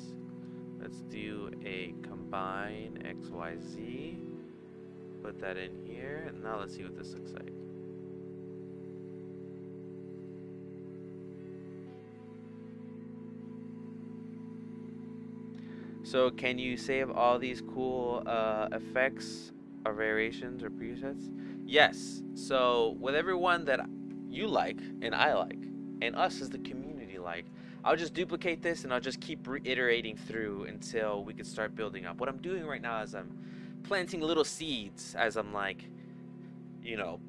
Let's do a combine XYZ. Put that in here, and now let's see what this looks like. So can you save all these cool effects or variations or presets? Yes. So with everyone that you like and I like and us as the community like, I'll just duplicate this and I'll just keep reiterating through until we can start building up. What I'm doing right now is I'm planting little seeds as I'm like, you know,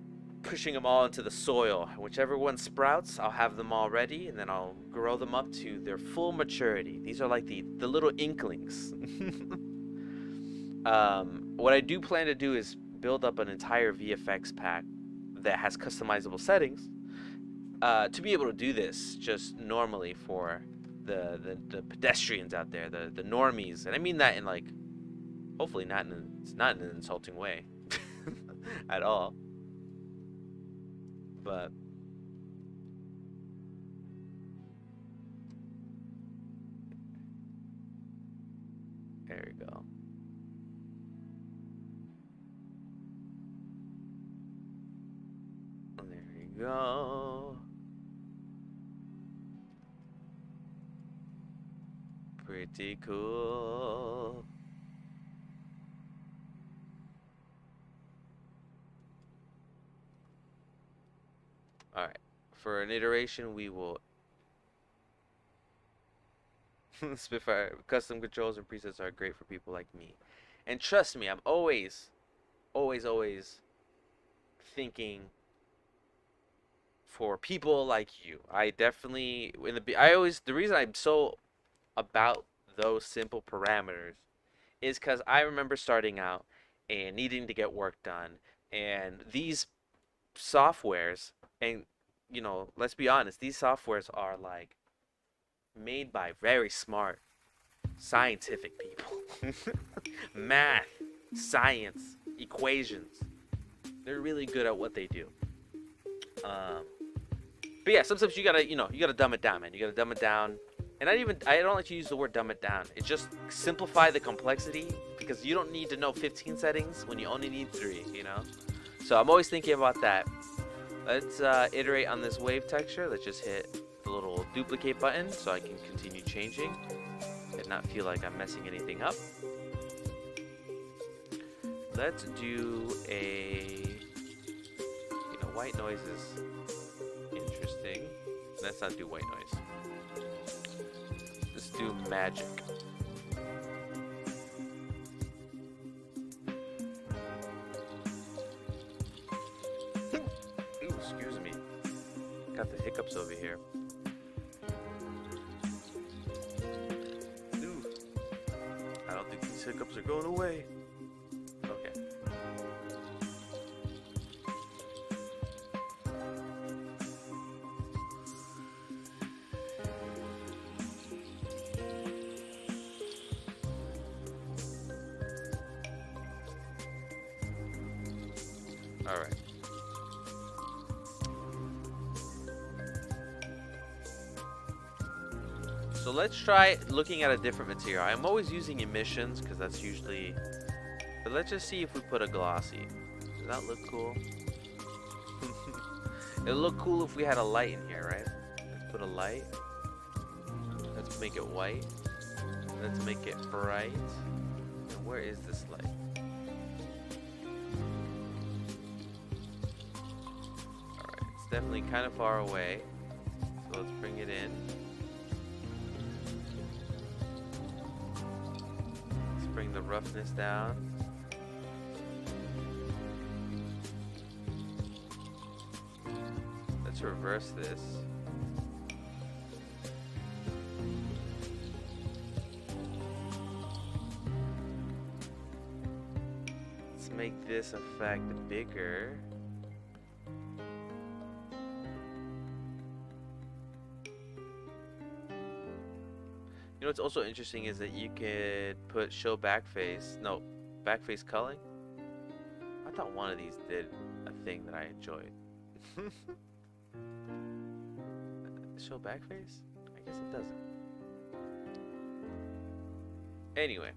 pushing them all into the soil. Whichever one sprouts, I'll have them all ready, and then I'll grow them up to their full maturity. These are like the little inklings. What I do plan to do is build up an entire VFX pack that has customizable settings to be able to do this just normally for the pedestrians out there, the normies, and I mean that in like, hopefully not in an insulting way at all. But there we go. There we go. Pretty cool. Alright, for an iteration we will Spitfire custom controls and presets are great for people like me. And trust me, I'm always thinking for people like you. I definitely the reason I'm so about those simple parameters is because I remember starting out and needing to get work done, and these softwares, and you know, let's be honest, these softwares are like made by very smart scientific people. Math, science, equations, they're really good at what they do. But yeah, sometimes you gotta dumb it down, man. You gotta dumb it down. And I don't like to use the word dumb it down. It just simplify the complexity, because you don't need to know 15 settings when you only need 3, you know? So I'm always thinking about that. Let's iterate on this wave texture. Let's just hit the little duplicate button so I can continue changing and not feel like I'm messing anything up. Let's do white noise is interesting. Let's not do white noise. Let's do magic. Ooh, excuse me. Got the hiccups over here. Ooh. I don't think these hiccups are going away. Okay. All right. So let's try looking at a different material. I'm always using emissions because that's usually, but let's just see if we put a glossy. Does that look cool? It'll look cool if we had a light in here, right? Let's put a light. Let's make it white. Let's make it bright. And where is this light? Alright, it's definitely kind of far away. So let's bring it in. Let's bring the roughness down. Let's reverse this. make this effect bigger. You know what's also interesting is that you could put show backface. No, backface culling. I thought one of these did a thing that I enjoyed. Show backface? I guess it doesn't. Anyway,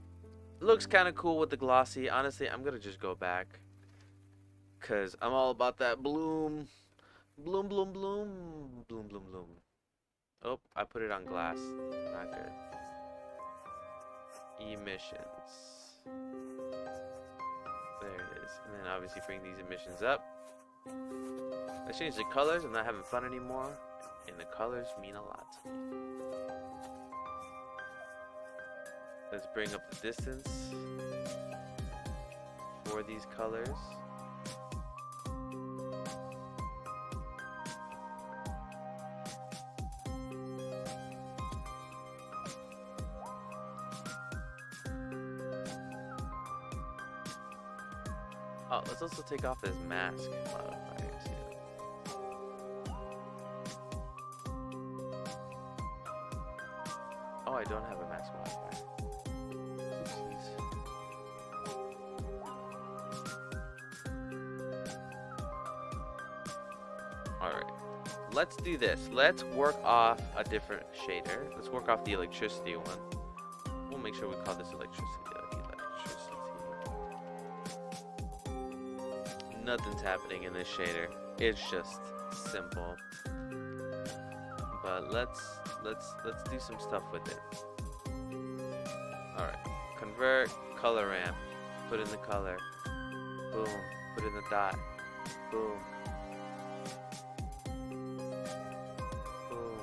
looks kind of cool with the glossy. Honestly, I'm gonna just go back, cause I'm all about that bloom, bloom, bloom, bloom, bloom, bloom, bloom. Oh, I put it on glass. Not good. Emissions. There it is. And then obviously bring these emissions up. Let's change the colors. I'm not having fun anymore, and the colors mean a lot to me. Let's bring up the distance for these colors. Oh, let's also take off this mask modifier too. Oh, I don't have a mask modifier. Oopsies. Alright, let's do this. Let's work off a different shader. Let's work off the electricity one. We'll make sure we call this electricity. Nothing's happening in this shader. It's just simple. But let's do some stuff with it. Alright. Convert, color ramp. Put in the color. Boom. Put in the dot. Boom. Boom.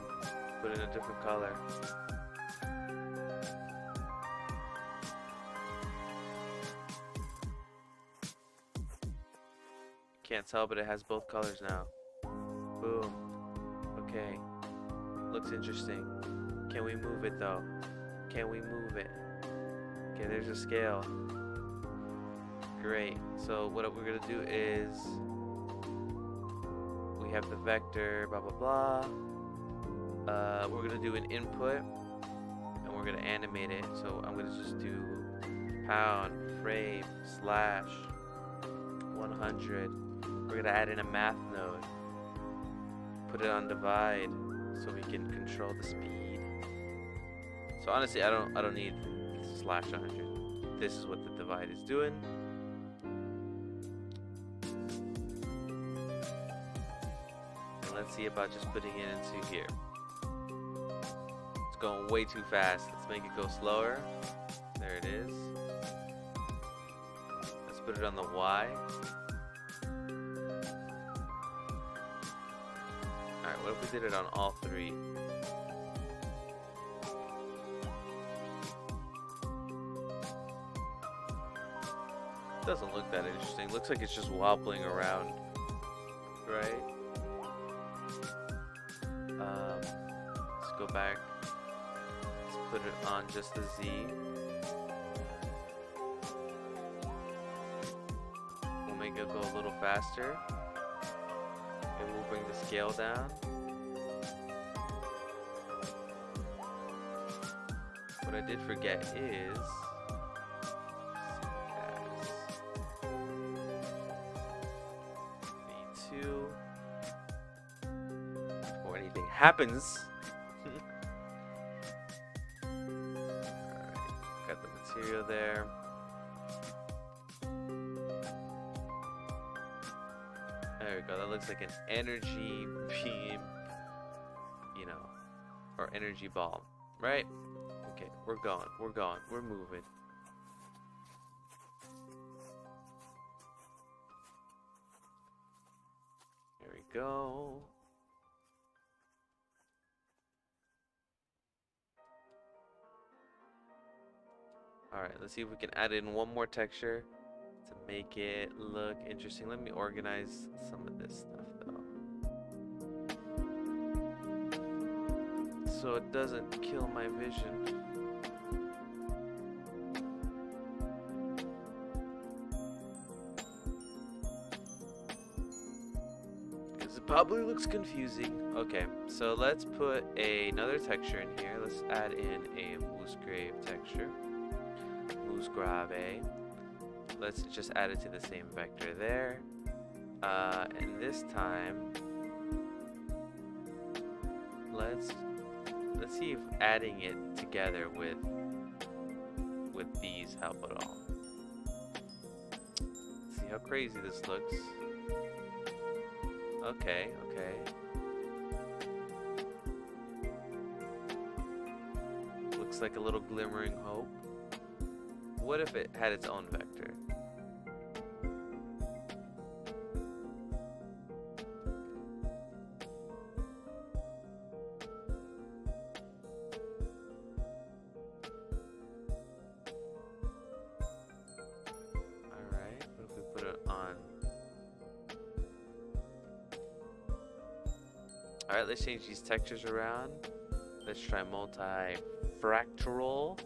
Put in a different color. Can't tell, but it has both colors now. Boom. Okay. Looks interesting. Can we move it though? Can we move it? Okay, there's a scale. Great. So what we're gonna do is we have the vector, blah blah blah. We're gonna do an input and we're gonna animate it. So I'm gonna just do pound frame slash 100. We're gonna add in a math node. Put it on divide so we can control the speed. So honestly, I don't need slash 100. This is what the divide is doing. And let's see about just putting it into here. It's going way too fast. Let's make it go slower. There it is. Let's put it on the Y. Alright, what if we did it on all three? Doesn't look that interesting. Looks like it's just wobbling around, right? Let's go back. Let's put it on just the Z. We'll make it go a little faster. And we'll bring the scale down. What I did forget is before anything happens. Alright, got the material there. There we go, that looks like an energy beam, you know, or energy ball, right? Okay, we're going, we're moving. There we go. Alright, let's see if we can add in one more texture to make it look interesting. Let me organize some of this stuff though, so it doesn't kill my vision. Probably looks confusing. Okay, so let's put another texture in here. Let's add in a Musgrave texture. Musgrave. Let's just add it to the same vector there. And this time, let's see if adding it together with these help at all. See how crazy this looks. Okay, okay. Looks like a little glimmering hope. What if it had its own vector? Alright, what if we put it on? Alright, let's change these textures around. Let's try multi-fractal.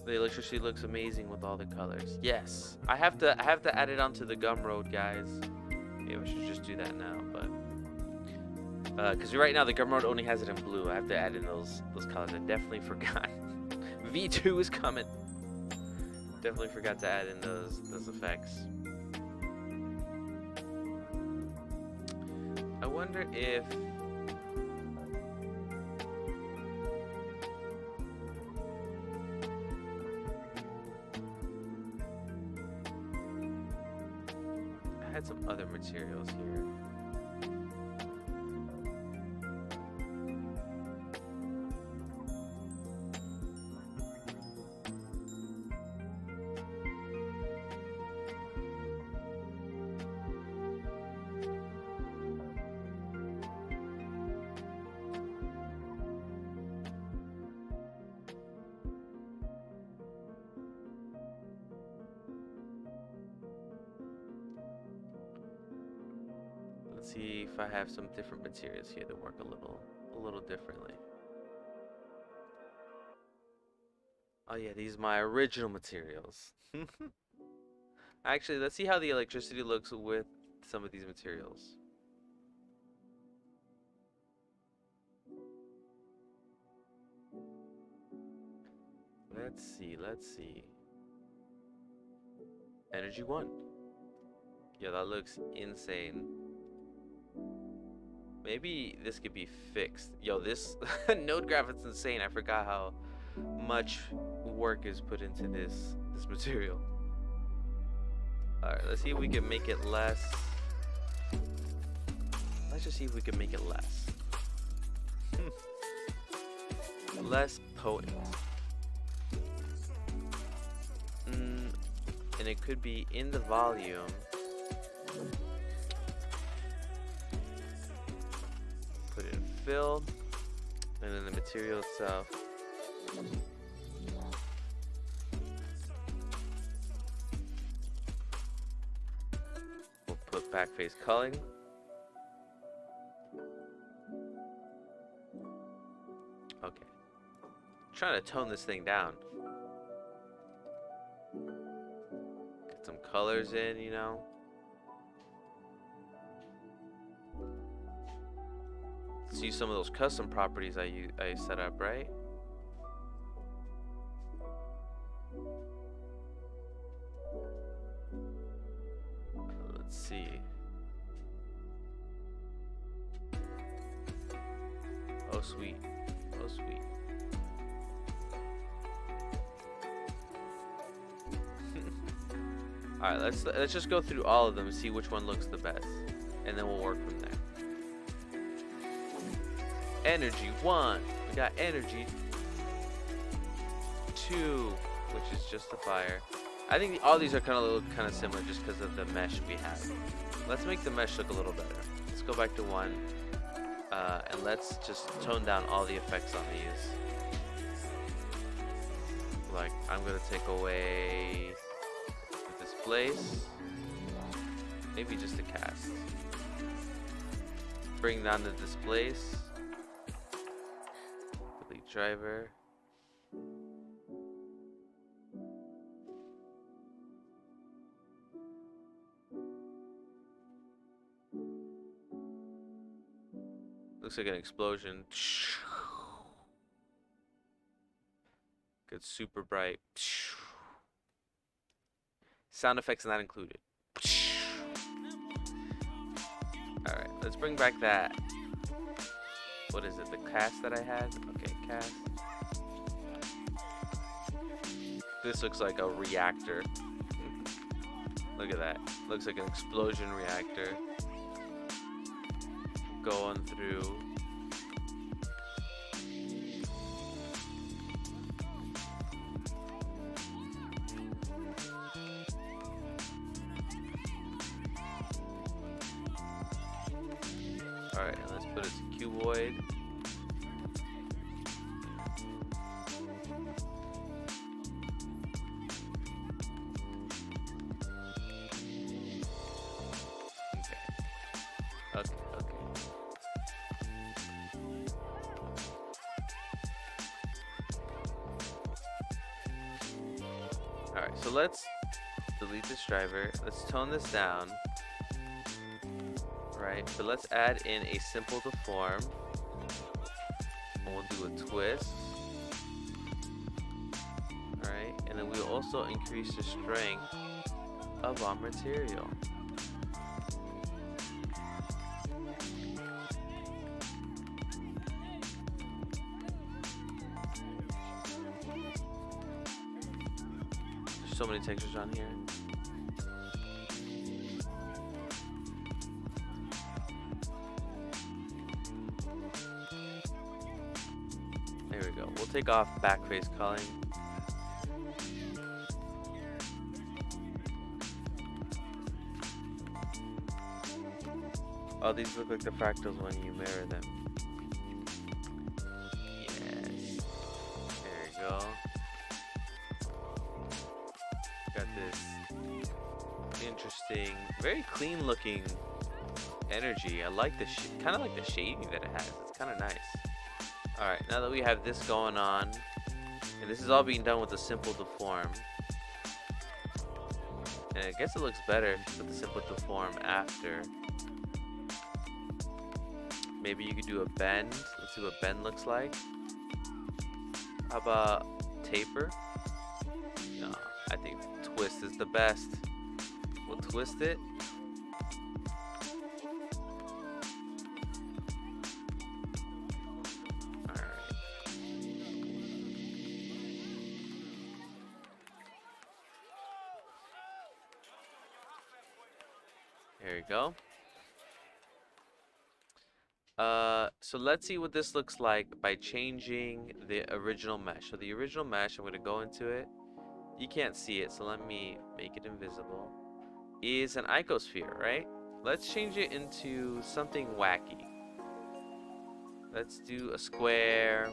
The electricity looks amazing with all the colors. Yes, I have to add it onto the Gumroad, guys. Maybe I should just do that now, but because right now the Gumroad only has it in blue. I have to add in those colors. I definitely forgot. V2 is coming. Definitely forgot to add in those effects. I wonder if I had some other materials here. Let's see if I have some different materials here that work a little differently. Oh yeah, these are my original materials. Actually, let's see how the electricity looks with some of these materials. Let's see. Energy 1. Yeah, that looks insane. Maybe this could be fixed. Yo, this node graph is insane. I forgot how much work is put into this material. Alright, let's see if we can make it less. Let's just see if we can make it less. Less potent. And it could be in the volume. Put it in fill, and then the material itself. We'll put back face culling. Okay. Trying to tone this thing down. Get some colors in, you know. Let's use some of those custom properties I set up, right? Let's see. Oh sweet. Oh sweet. All right, let's just go through all of them and see which one looks the best, and then we'll work from there. Energy 1, we got energy 2, which is just the fire. I think all these are kind of similar just because of the mesh we have. Let's make the mesh look a little better. Let's go back to 1, and let's just tone down all the effects on these. Like, I'm gonna take away the displace, maybe just the cast. Bring down the displace. Driver. Looks like an explosion. Gets super bright. Sound effects not included. Alright, let's bring back that. What is it? The cast that I had? Okay, cast. This looks like a reactor. Look at that. Looks like an explosion reactor. Going through. Alright, and let's put it to cuboid. Okay. Alright, so let's delete this driver. Let's tone this down. Right, but let's add in a simple deform. And we'll do a twist. Alright, and then we'll also increase the strength of our material. There's so many textures on here. There we go. We'll take off backface culling. Oh, these look like the fractals when you mirror them. Yes. There you go. Got this interesting, very clean looking energy. I like the kind of like the shading that it has. It's kind of nice. Alright, now that we have this going on, and this is all being done with a simple deform, and I guess it looks better with the simple deform after. Maybe you could do a bend. Let's see what bend looks like. How about taper? No, I think twist is the best. We'll twist it. There you go. So let's see what this looks like by changing the original mesh. So the original mesh, I'm going to go into it. You can't see it, so let me make it invisible. Is an icosphere, right? Let's change it into something wacky. Let's do a square,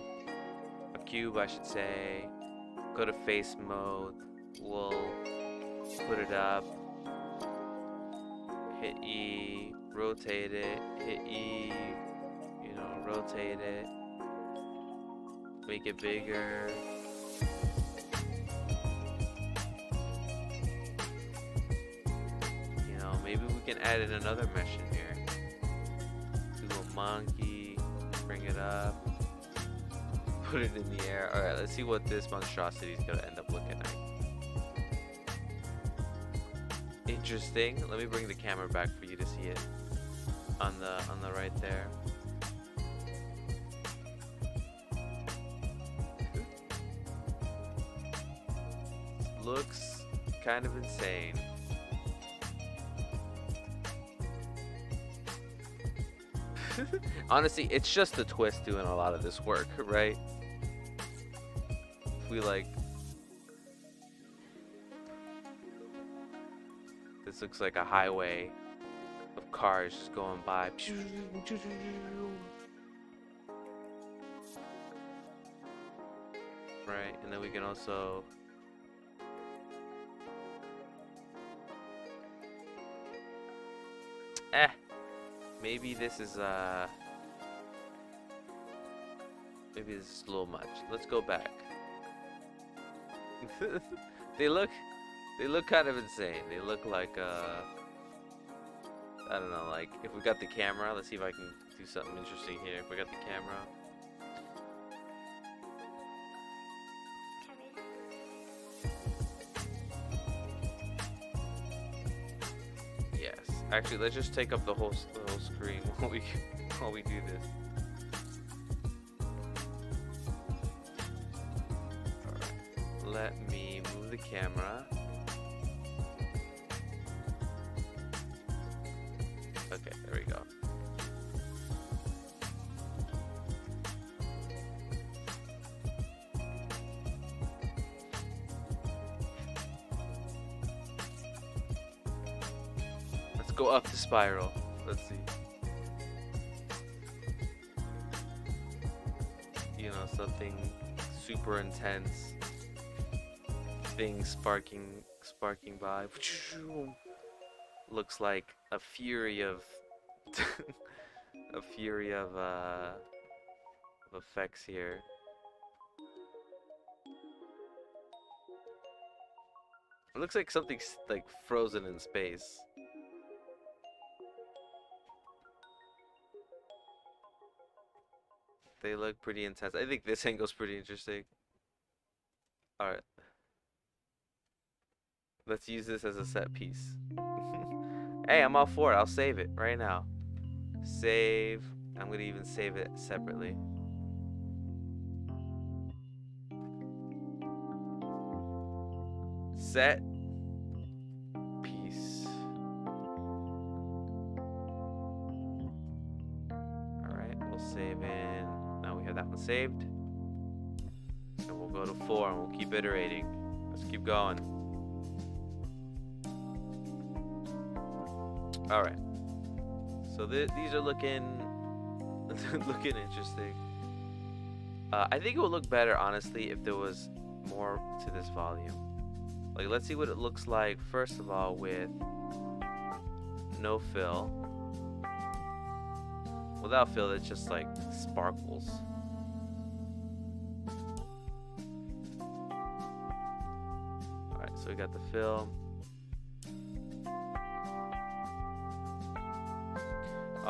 a cube, I should say. Go to face mode. We'll put it up. Hit E, rotate it, hit E, you know, rotate it, make it bigger. You know, maybe we can add in another mesh in here. Do a monkey, bring it up, put it in the air. Alright, let's see what this monstrosity is gonna end up looking like. Interesting. Let me bring the camera back for you to see it on the right there. Looks kind of insane. Honestly, it's just the twist doing a lot of this work, right? If we like, this looks like a highway of cars just going by. Right, and then we can also maybe this is a little much. Let's go back. They look kind of insane. They look like I don't know, like if we got the camera, let's see if I can do something interesting here. We got the camera. Yes. Actually, let's just take up the whole screen while we do this. All right. Let me move the camera. Okay, there we go. Let's go up the spiral. Let's see. You know, something super intense. Things sparking by. Looks like a fury of a fury of effects here. It looks like something's like frozen in space. They look pretty intense. I think this angle's pretty interesting. Alright. Let's use this as a set piece. Hey, I'm all for it. I'll save it right now. Save. I'm gonna even save it separately. Set piece. Alright, we'll save in. Now we have that one saved. And we'll go to 4 and we'll keep iterating. Let's keep going. Alright. So these are looking looking interesting. I think it would look better, honestly, if there was more to this volume. Like, let's see what it looks like, first of all, with no fill. Without fill, it's just like sparkles. Alright, so we got the fill.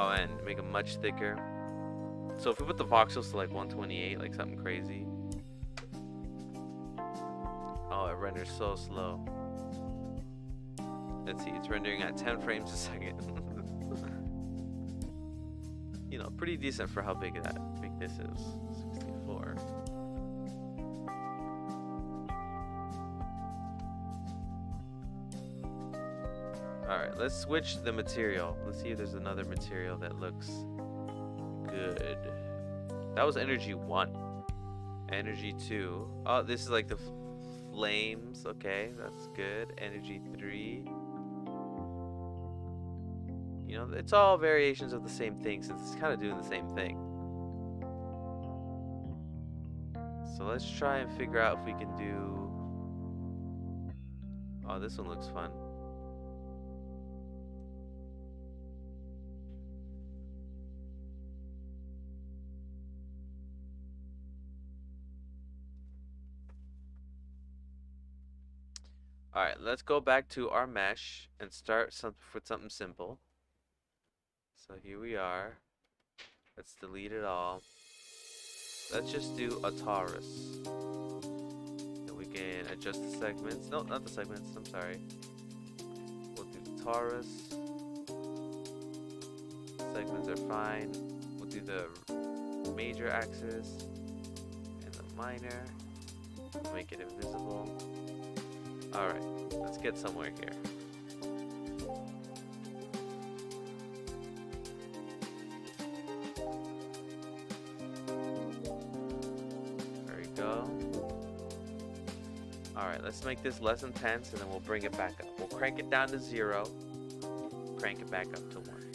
Oh, and make them much thicker. So if we put the voxels to like 128, like something crazy. Oh, it renders so slow. Let's see, it's rendering at 10 frames a second. You know, pretty decent for how big this is. 64. Alright, let's switch the material. Let's see if there's another material that looks good. That was energy 1. Energy 2. Oh, this is like the flames. Okay, that's good. Energy 3. You know, it's all variations of the same thing since it's kind of doing the same thing. So let's try and figure out if we can do... Oh, this one looks fun. Alright, let's go back to our mesh and start with something simple. So here we are. Let's delete it all. Let's just do a torus. Then we can adjust the segments. No, not the segments, I'm sorry. We'll do the torus. Segments are fine. We'll do the major axis and the minor. Make it invisible. Alright, let's get somewhere here. There we go. Alright, let's make this less intense and then we'll bring it back up. We'll crank it down to 0. Crank it back up to 1.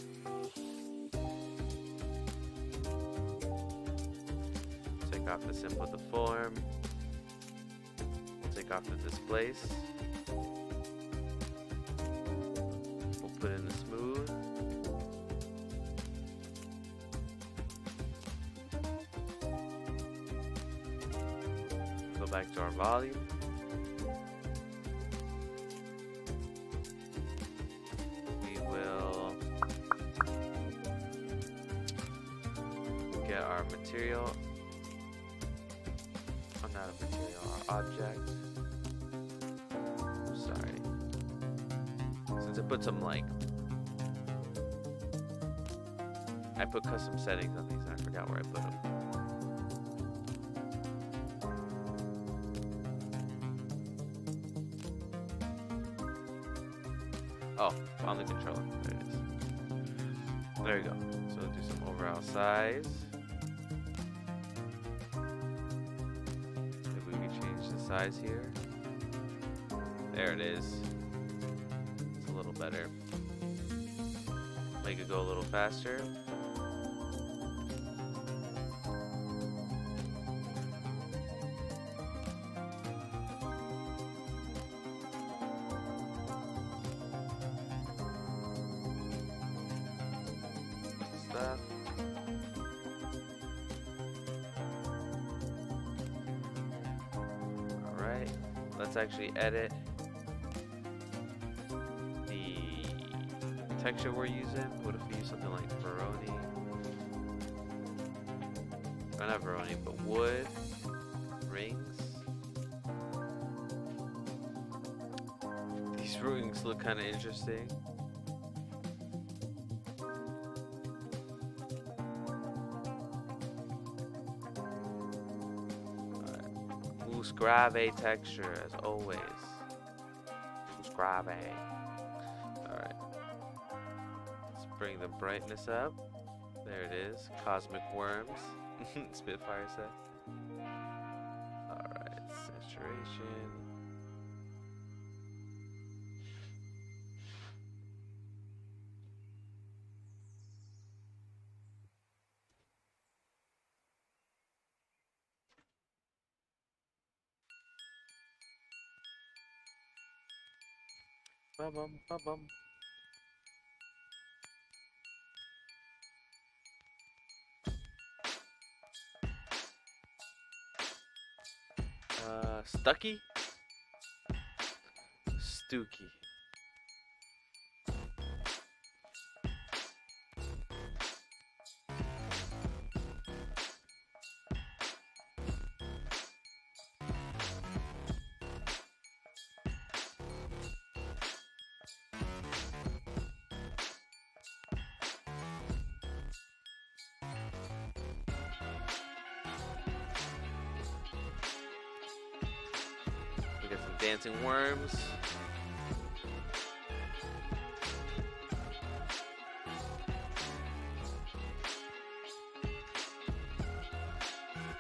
Take off the simple deform. Take off the displace. We'll put in the smooth. Go back to our volume. We will get our material. Oh, not a material, our object. Sorry. Since I put some like, I put custom settings on these and I forgot where I put them. Oh, on the controller. There it is. There you go. So we'll do some overall size. Maybe we can change the size here. There it is. It's a little better. Make it go a little faster. Stuff. Alright, let's actually edit the texture we're using. What if we use something like Veroni? Or not Veroni, but wood, rings. These rings look kind of interesting. Mousse grave texture as always. Mousse grave. Alright. Let's bring the brightness up. There it is. Cosmic worms. Spitfire said. Alright. Saturation. Ba-bum, ba-bum. Stucky? Stooky. We got some dancing worms.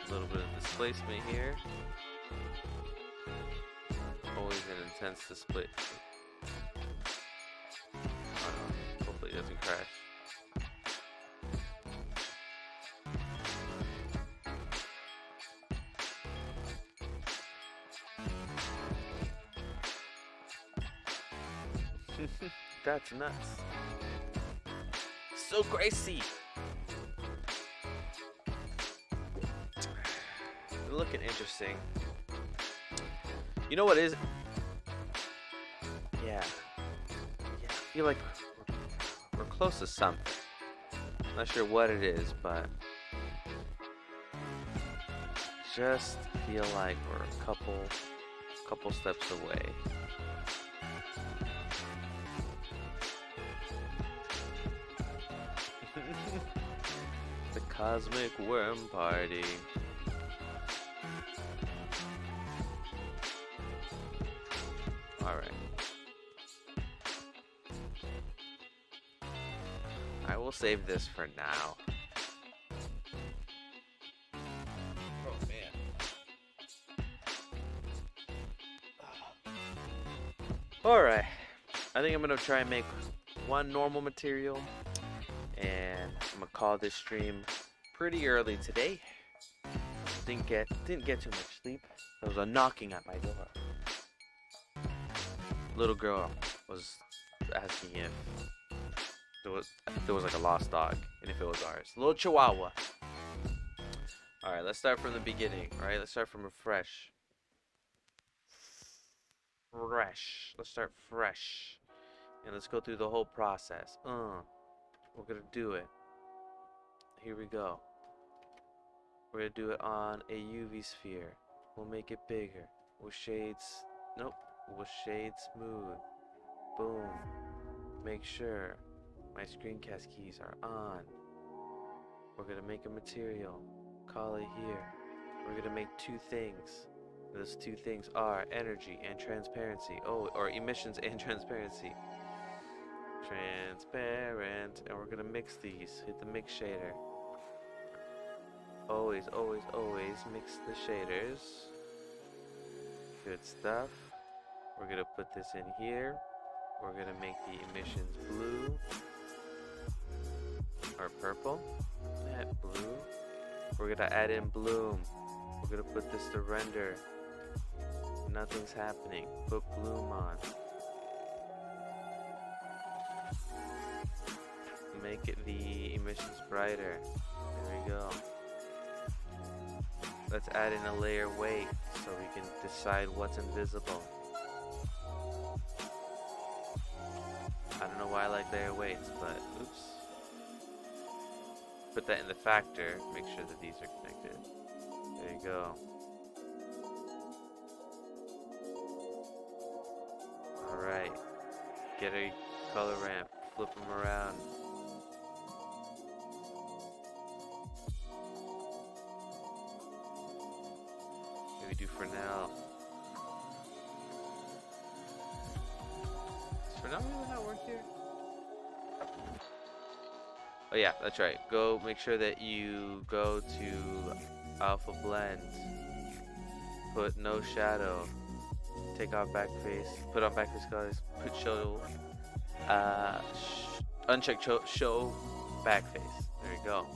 A little bit of displacement here. Always an intense display. Oh no, hopefully it doesn't crash. That's nuts. So crazy. They're looking interesting. You know what is? Yeah. I feel like we're close to something. Not sure what it is, but just feel like we're a couple steps away. The Cosmic Worm Party. Alright. I will save this for now. Oh man. Alright. I think I'm gonna try and make one normal material. And I'm gonna call this stream pretty early today. Didn't get too much sleep. There was a knocking at my door. Little girl was asking if there was like a lost dog and if it was ours. Little Chihuahua. All right, let's start from the beginning. All right, let's start from a fresh. Let's start fresh, and let's go through the whole process. We're gonna do it. Here we go. We're gonna do it on a UV sphere. We'll make it bigger. We'll shade, nope, we'll shade smooth. Boom. Make sure my screencast keys are on. We're gonna make a material. Call it here. We're gonna make two things. Those two things are energy and transparency. Oh, or emissions and transparency. Transparent. And we're gonna mix these. Hit the mix shader. Always, always, always mix the shaders. Good stuff. We're gonna put this in here. We're gonna make the emissions blue. Or purple. That blue. We're gonna add in bloom. We're gonna put this to render. Nothing's happening. Put bloom on. Make it the emissions brighter. There we go. Let's add in a layer weight so we can decide what's invisible. I don't know why I like layer weights, but oops. Put that in the factor. Make sure that these are connected. There you go. Alright. Get a color ramp. Flip them around. Maybe do Fresnel. Does Fresnel really not work here? Oh yeah, that's right. Go make sure that you go to Alpha Blend. Put no shadow. Take off backface. Put on backface colors. Put show. Uncheck show backface. There you go.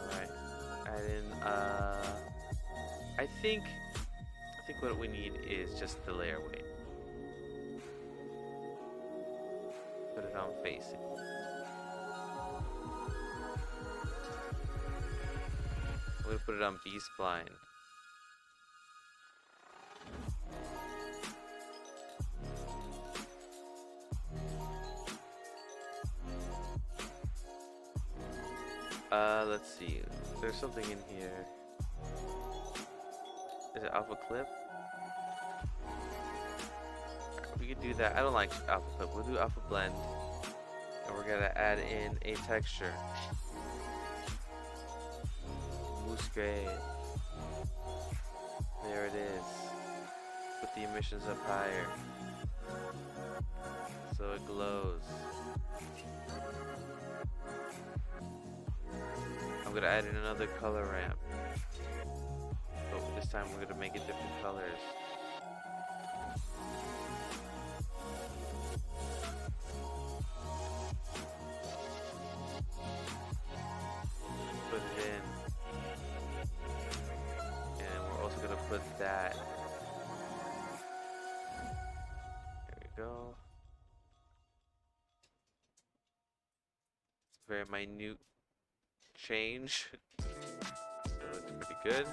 Alright. Add in I think what we need is just the layer weight. Put it on facing. We're gonna put it on B-spline. Let's see. There's something in here. Is it Alpha Clip? We could do that. I don't like Alpha Clip. We'll do Alpha Blend. And we're gonna add in a texture. Mousse gray. There it is. Put the emissions up higher. So it glows. I'm gonna add in another color ramp. But this time we're gonna make it different colors. Put it in. And we're also gonna put that. There we go. It's very minute change. So it's pretty good.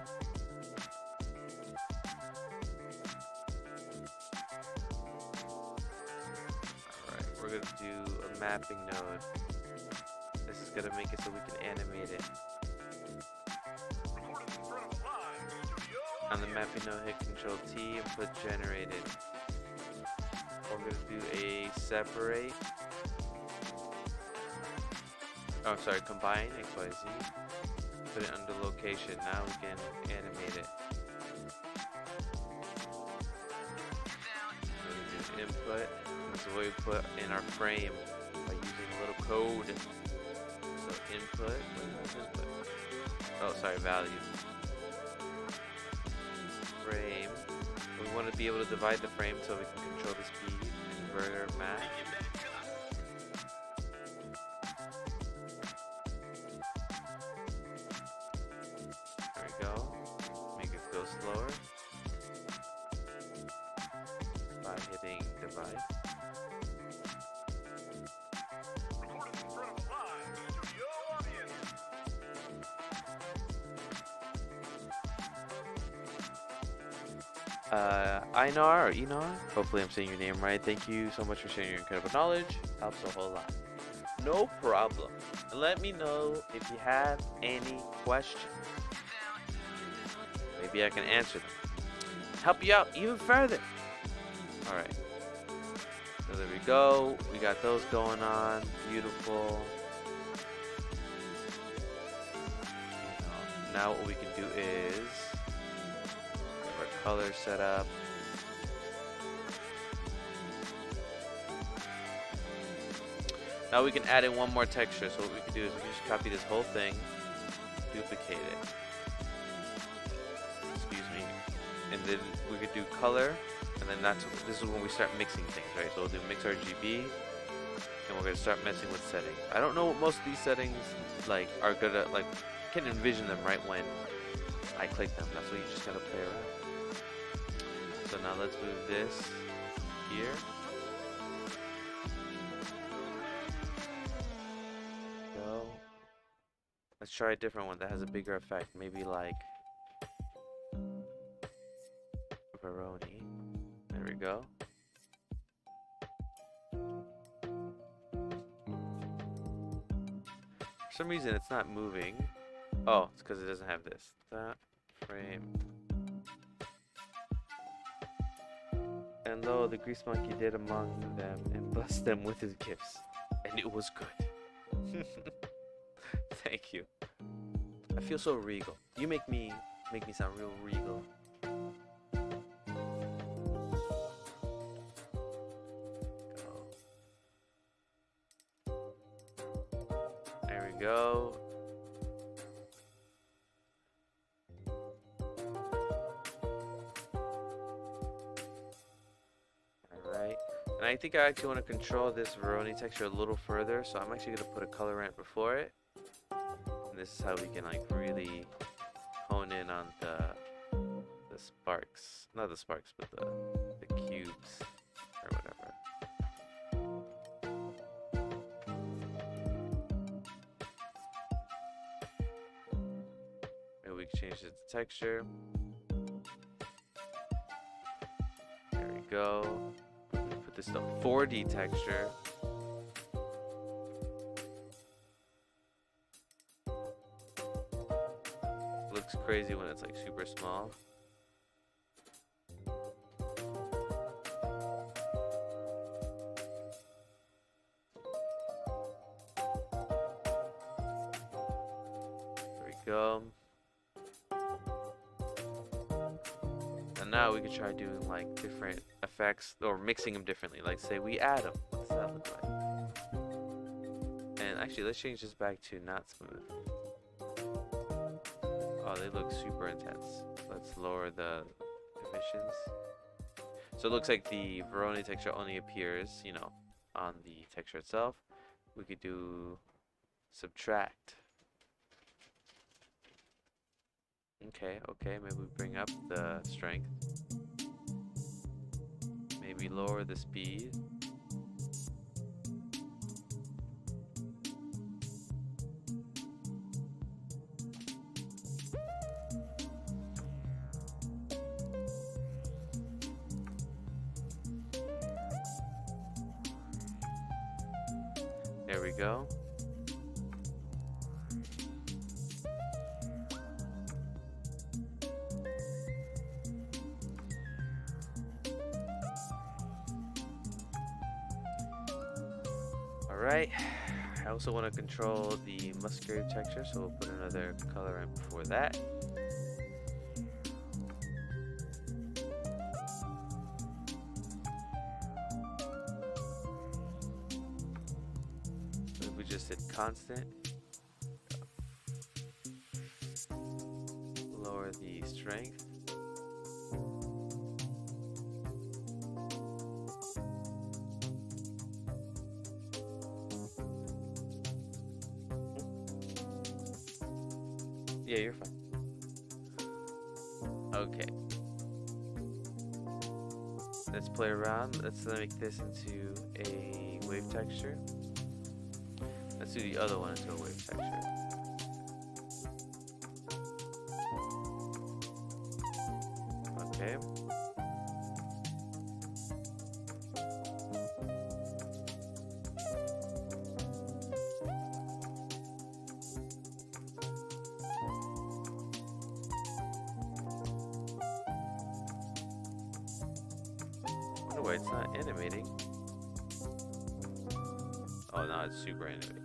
Alright, we're gonna do a mapping node. This is gonna make it so we can animate it. On the mapping node, hit Control T and put generated. We're gonna do a separate. Oh, sorry, combine XYZ. Put it under location. Now we can animate it. We're gonna do input. This is what we put in our frame by using a little code. So input. Oh, sorry, value. Frame. We want to be able to divide the frame so we can control the speed. Inverter map. There we go. Make it go slower by hitting divide. Einar or Enar. Hopefully I'm saying your name right. Thank you so much for sharing your incredible knowledge. Helps a whole lot. No problem. Let me know if you have any questions. Maybe I can answer them. Help you out even further. Alright. So there we go. We got those going on. Beautiful. Now what we can do is have our color set up. Now we can add in one more texture. So what we can do is we can just copy this whole thing, duplicate it. Excuse me. And then we could do color, and then this is when we start mixing things, right? So we'll do mix RGB, and we're gonna start messing with settings. I don't know what most of these settings like are good at. Like, can envision them right when I click them. That's what you just gotta play around. So now let's move this here. Go. Let's try a different one that has a bigger effect. Maybe like Veroni. There we go. For some reason it's not moving. Oh, it's because it doesn't have this. That frame. And lo, the grease monkey did among them and blessed them with his gifts. And it was good. Thank you. I feel so regal. You make me sound real regal. There we go. Alright. And I think I actually want to control this Veroni texture a little further, so I'm actually going to put a colorant before it. And this is how we can like really hone in on the sparks. Not the sparks, but the cubes or whatever. We can change the texture. There we go. Put this to 4D texture. Looks crazy when it's like super small. There we go. And now we could try doing like different effects or mixing them differently. Like say we add them. What does that look like? And actually let's change this back to not smooth. Oh, they look super intense. Let's lower the emissions. So it looks like the Veroni texture only appears, you know, on the texture itself. We could do subtract. Okay, maybe we bring up the strength. Maybe lower the speed. There we go. Alright, I also want to control the Musgrave texture, so we'll put another color in before that. So we just hit constant. Lower the strength. Yeah, you're fine. Okay. Let's play around. Let's make this into a wave texture. Let's do the other one into a wave texture. Okay. wonder why it's not animating. Oh no, it's super animating.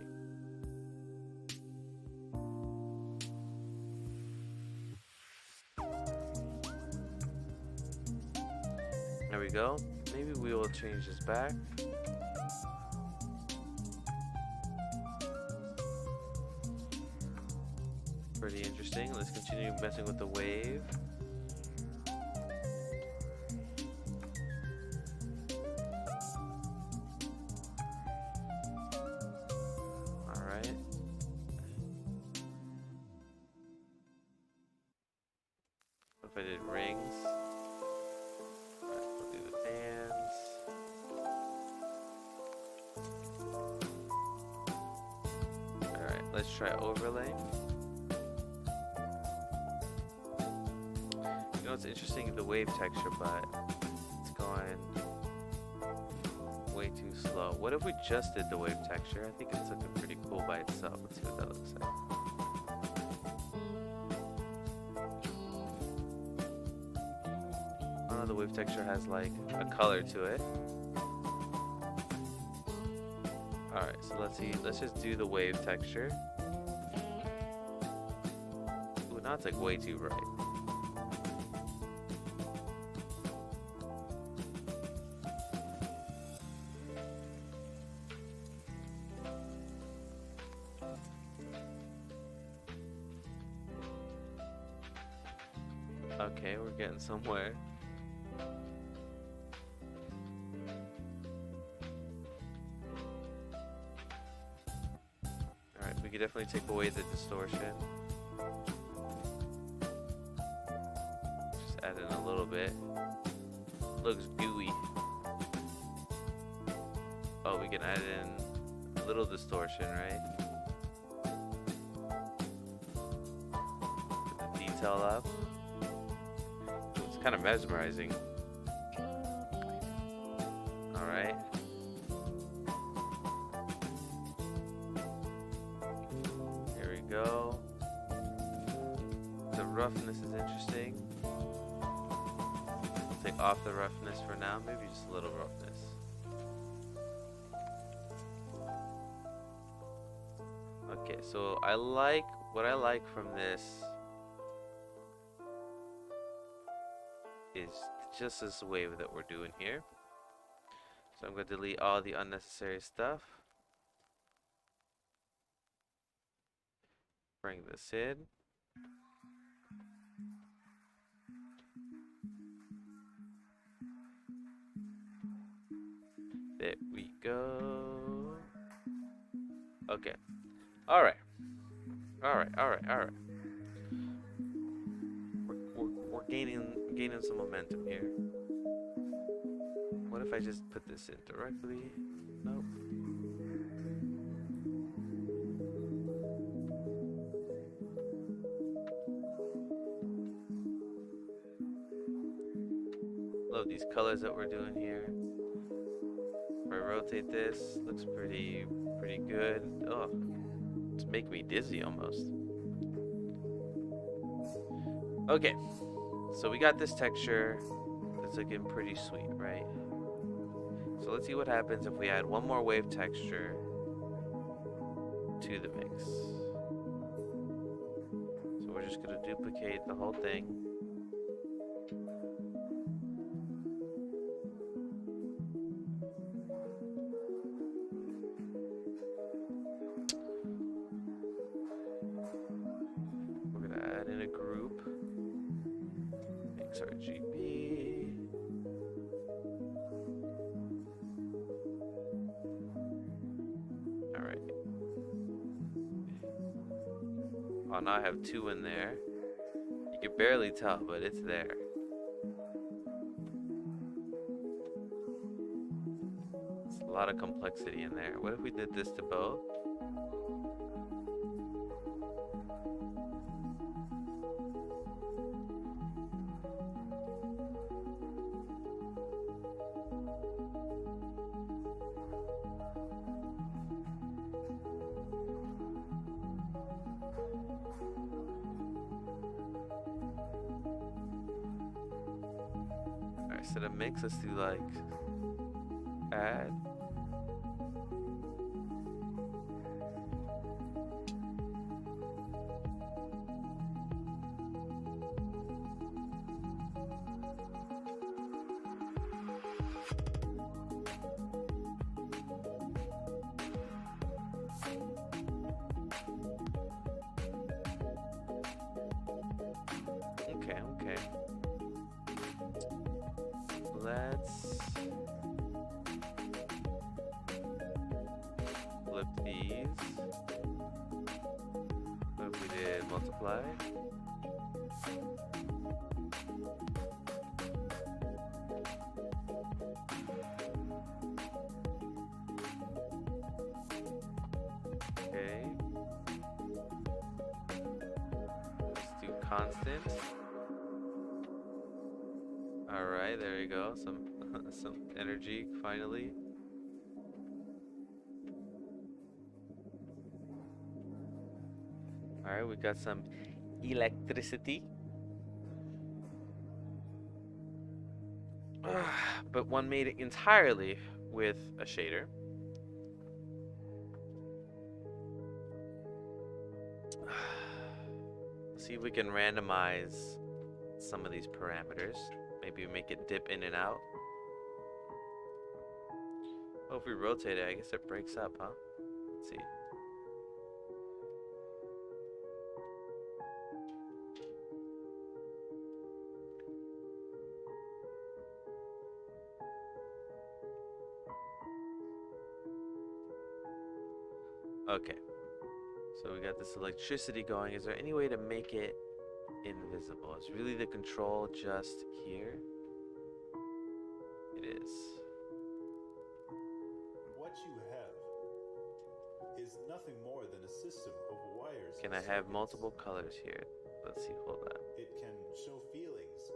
There we go. Maybe we will change this back. Pretty interesting. Let's continue messing with the wave. Alright. What if I did rings? Alright, we'll do the fans. Alright, let's try overlay. You know, it's interesting, the wave texture, but it's going way too slow. What if we just did the wave texture? I think it's looking pretty cool by itself. Let's see what that looks like. Oh, the wave texture has like a color to it. Alright, so let's see. Let's just do the wave texture. Ooh, now it's like way too bright. Okay, we're getting somewhere. Alright, we could definitely take away the distortion. Just add in a little bit. Looks gooey. Oh, we can add in a little distortion, right? Put the detail up. Kind of mesmerizing. All right. Here we go. The roughness is interesting. Take off the roughness for now. Maybe just a little roughness. Okay, so what I like from this is just this wave that we're doing here. So I'm going to delete all the unnecessary stuff. Bring this in. There we go. Okay. Alright. Alright. We're gaining some momentum here. What if I just put this in directly? Nope. Love these colors that we're doing here. If I rotate this, looks pretty good. Oh, it's making me dizzy almost. Okay. So we got this texture that's looking pretty sweet, right? So let's see what happens if we add one more wave texture to the mix. So we're just gonna duplicate the whole thing. We're gonna add in a group. XRGB. Alright. Oh, now I have two in there. You can barely tell, but it's there. It's a lot of complexity in there. What if we did this to both? instead of mix, let's do like add. Okay, okay. Let's flip these. What if we did multiply? Okay. Let's do constant. Alright, there you go. Some some energy finally. Alright, we got some electricity. But one made it entirely with a shader. See if we can randomize some of these parameters. Maybe make it dip in and out. Oh, if we rotate it, I guess it breaks up, huh? Let's see. Okay. So we got this electricity going. Is there any way to make it invisible? Is really the control just here? It is. What you have is nothing more than a system of wires. Can and I have circuits. multiple colors here? Let's see, hold on. It can show feelings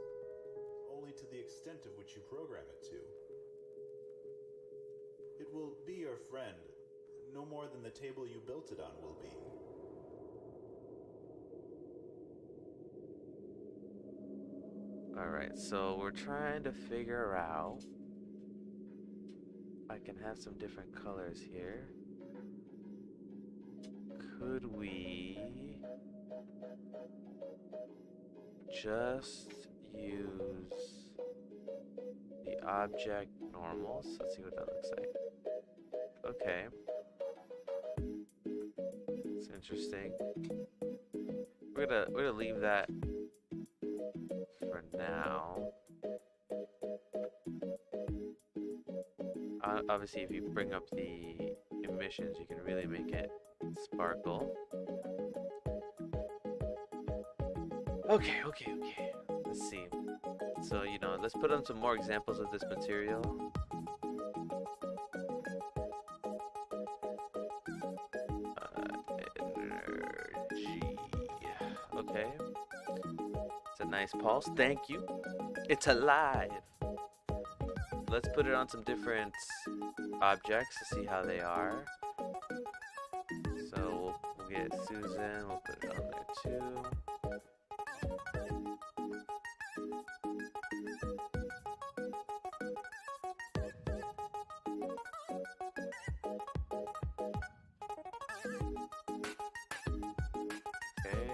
only to the extent of which you program it to. It will be your friend, no more than the table you built it on will be. Alright, so we're trying to figure out. I can have some different colors here. Could we just use the object normals? Let's see what that looks like. Okay. It's interesting. We're gonna leave that for now. Obviously, if you bring up the emissions, you can really make it sparkle. Okay. Let's see. So, you know, let's put on some more examples of this material. Energy. Okay. It's a nice pulse. Thank you. It's alive. Let's put it on some different objects to see how they are. So we'll get Susan, we'll put it on there too. Okay.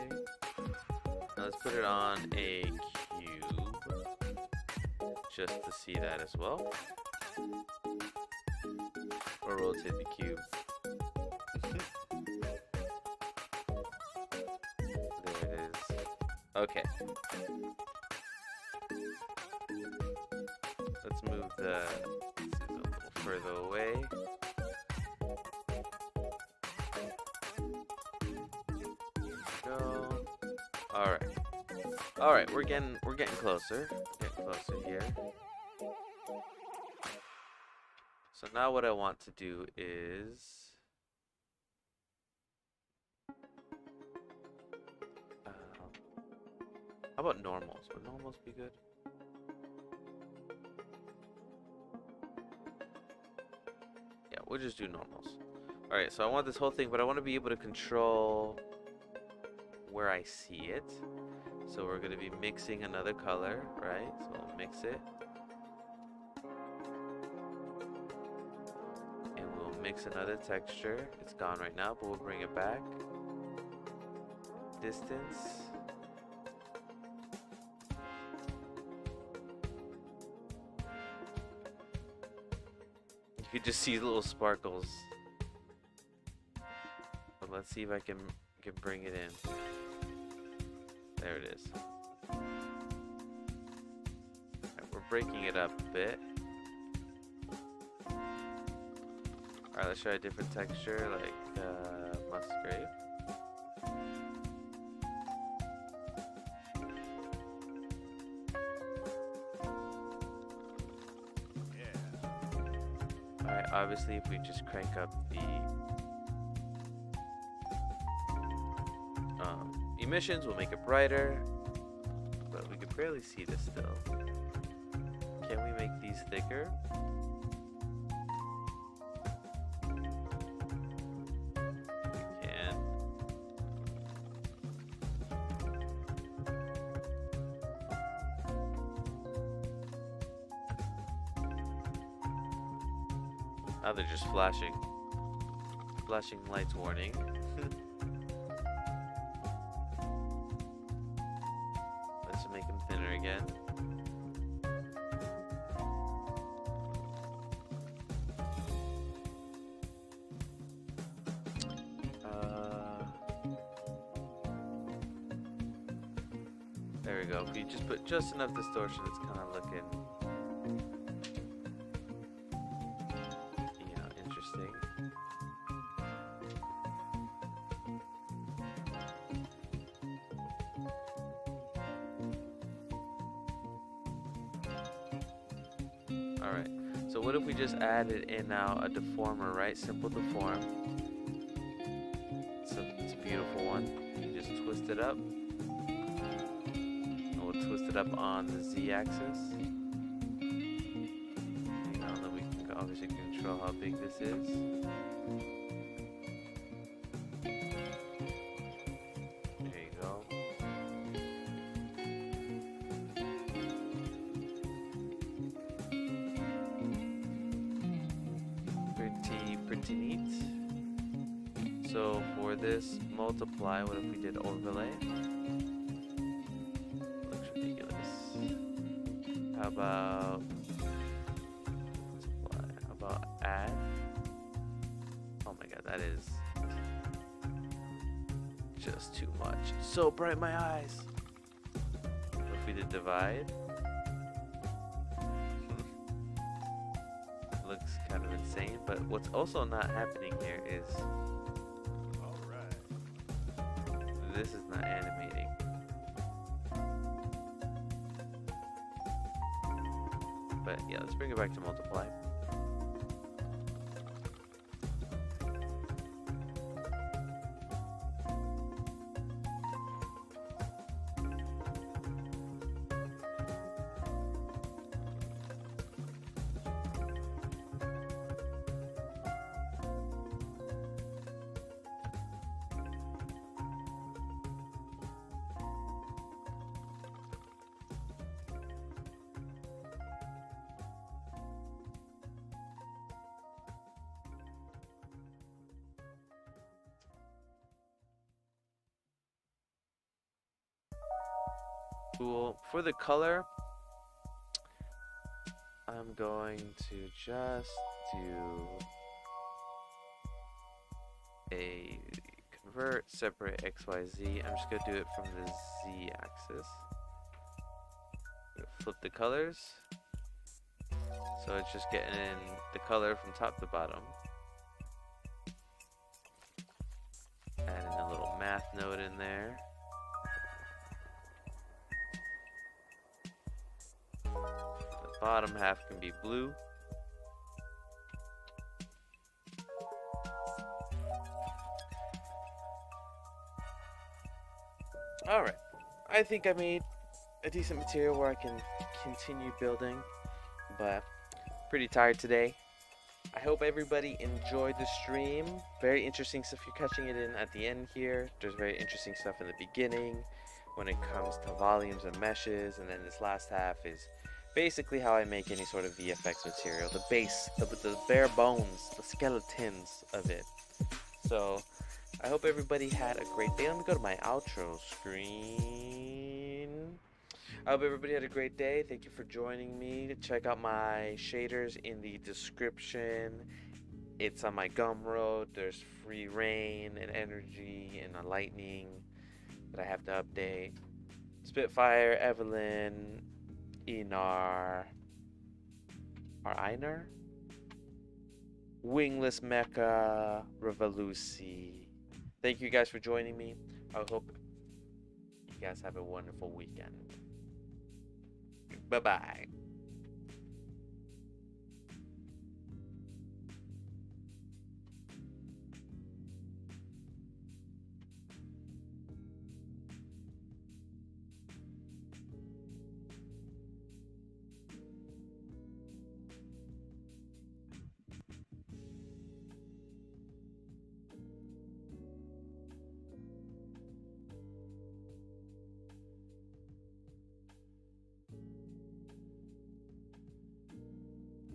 Now let's put it on a cube, just to see that as well. Or rotate the cube. There it is. Okay. Let's move the a little further away. Go. Alright, we're getting closer. Getting closer here. So now what I want to do is how about normals? Would normals be good? Yeah, we'll just do normals. Alright, so I want this whole thing, but I want to be able to control where I see it. So we're going to be mixing another color, right? So we'll mix it. mix another texture. It's gone right now, but we'll bring it back. Distance. You could just see little sparkles. But let's see if I can bring it in. There it is. Alright, we're breaking it up a bit. Alright, let's try a different texture like Musgrave. Alright, obviously if we just crank up the emissions, we'll make it brighter. But we could barely see this still. Can we make these thicker? We can. Now they're just flashing. Flashing lights warning. Let's make them thinner again. There we go. If you just put just enough distortion, it's kind of looking, you know, interesting. Alright, so what if we just added in now a deformer, right? Simple deform. It's a beautiful one. You just twist it up. And we'll twist it up on the z-axis. You know, then we can obviously control how big this is. There you go. Pretty neat. So for this multiply, what if we did overlay? Looks ridiculous. How about multiply? How about add? Oh my god, that is just too much. So bright, my eyes. What if we did divide? Looks kind of insane, but what's also not happening here is this is not animating. But yeah, let's bring it back to multiply. Cool. For the color, I'm going to just do a convert, separate XYZ. I'm just going to do it from the Z axis. Flip the colors. So it's just getting in the color from top to bottom. Adding a little math note in there. Bottom half can be blue. Alright, I think I made a decent material where I can continue building, but pretty tired today. I hope everybody enjoyed the stream. Very interesting stuff. You're catching it in at the end here. There's very interesting stuff in the beginning when it comes to volumes and meshes, and then this last half is basically how I make any sort of VFX material, the base, the bare bones, the skeletons of it. So I hope everybody had a great day. Let me go to my outro screen. I hope everybody had a great day. Thank you for joining me. Check out my shaders in the description. It's on my Gumroad. There's free rain and energy and a lightning that I have to update. Spitfire, Evelyn, Enar, or Einar? Wingless Mecha, Revolusi. Thank you guys for joining me. I hope you guys have a wonderful weekend. Bye-bye.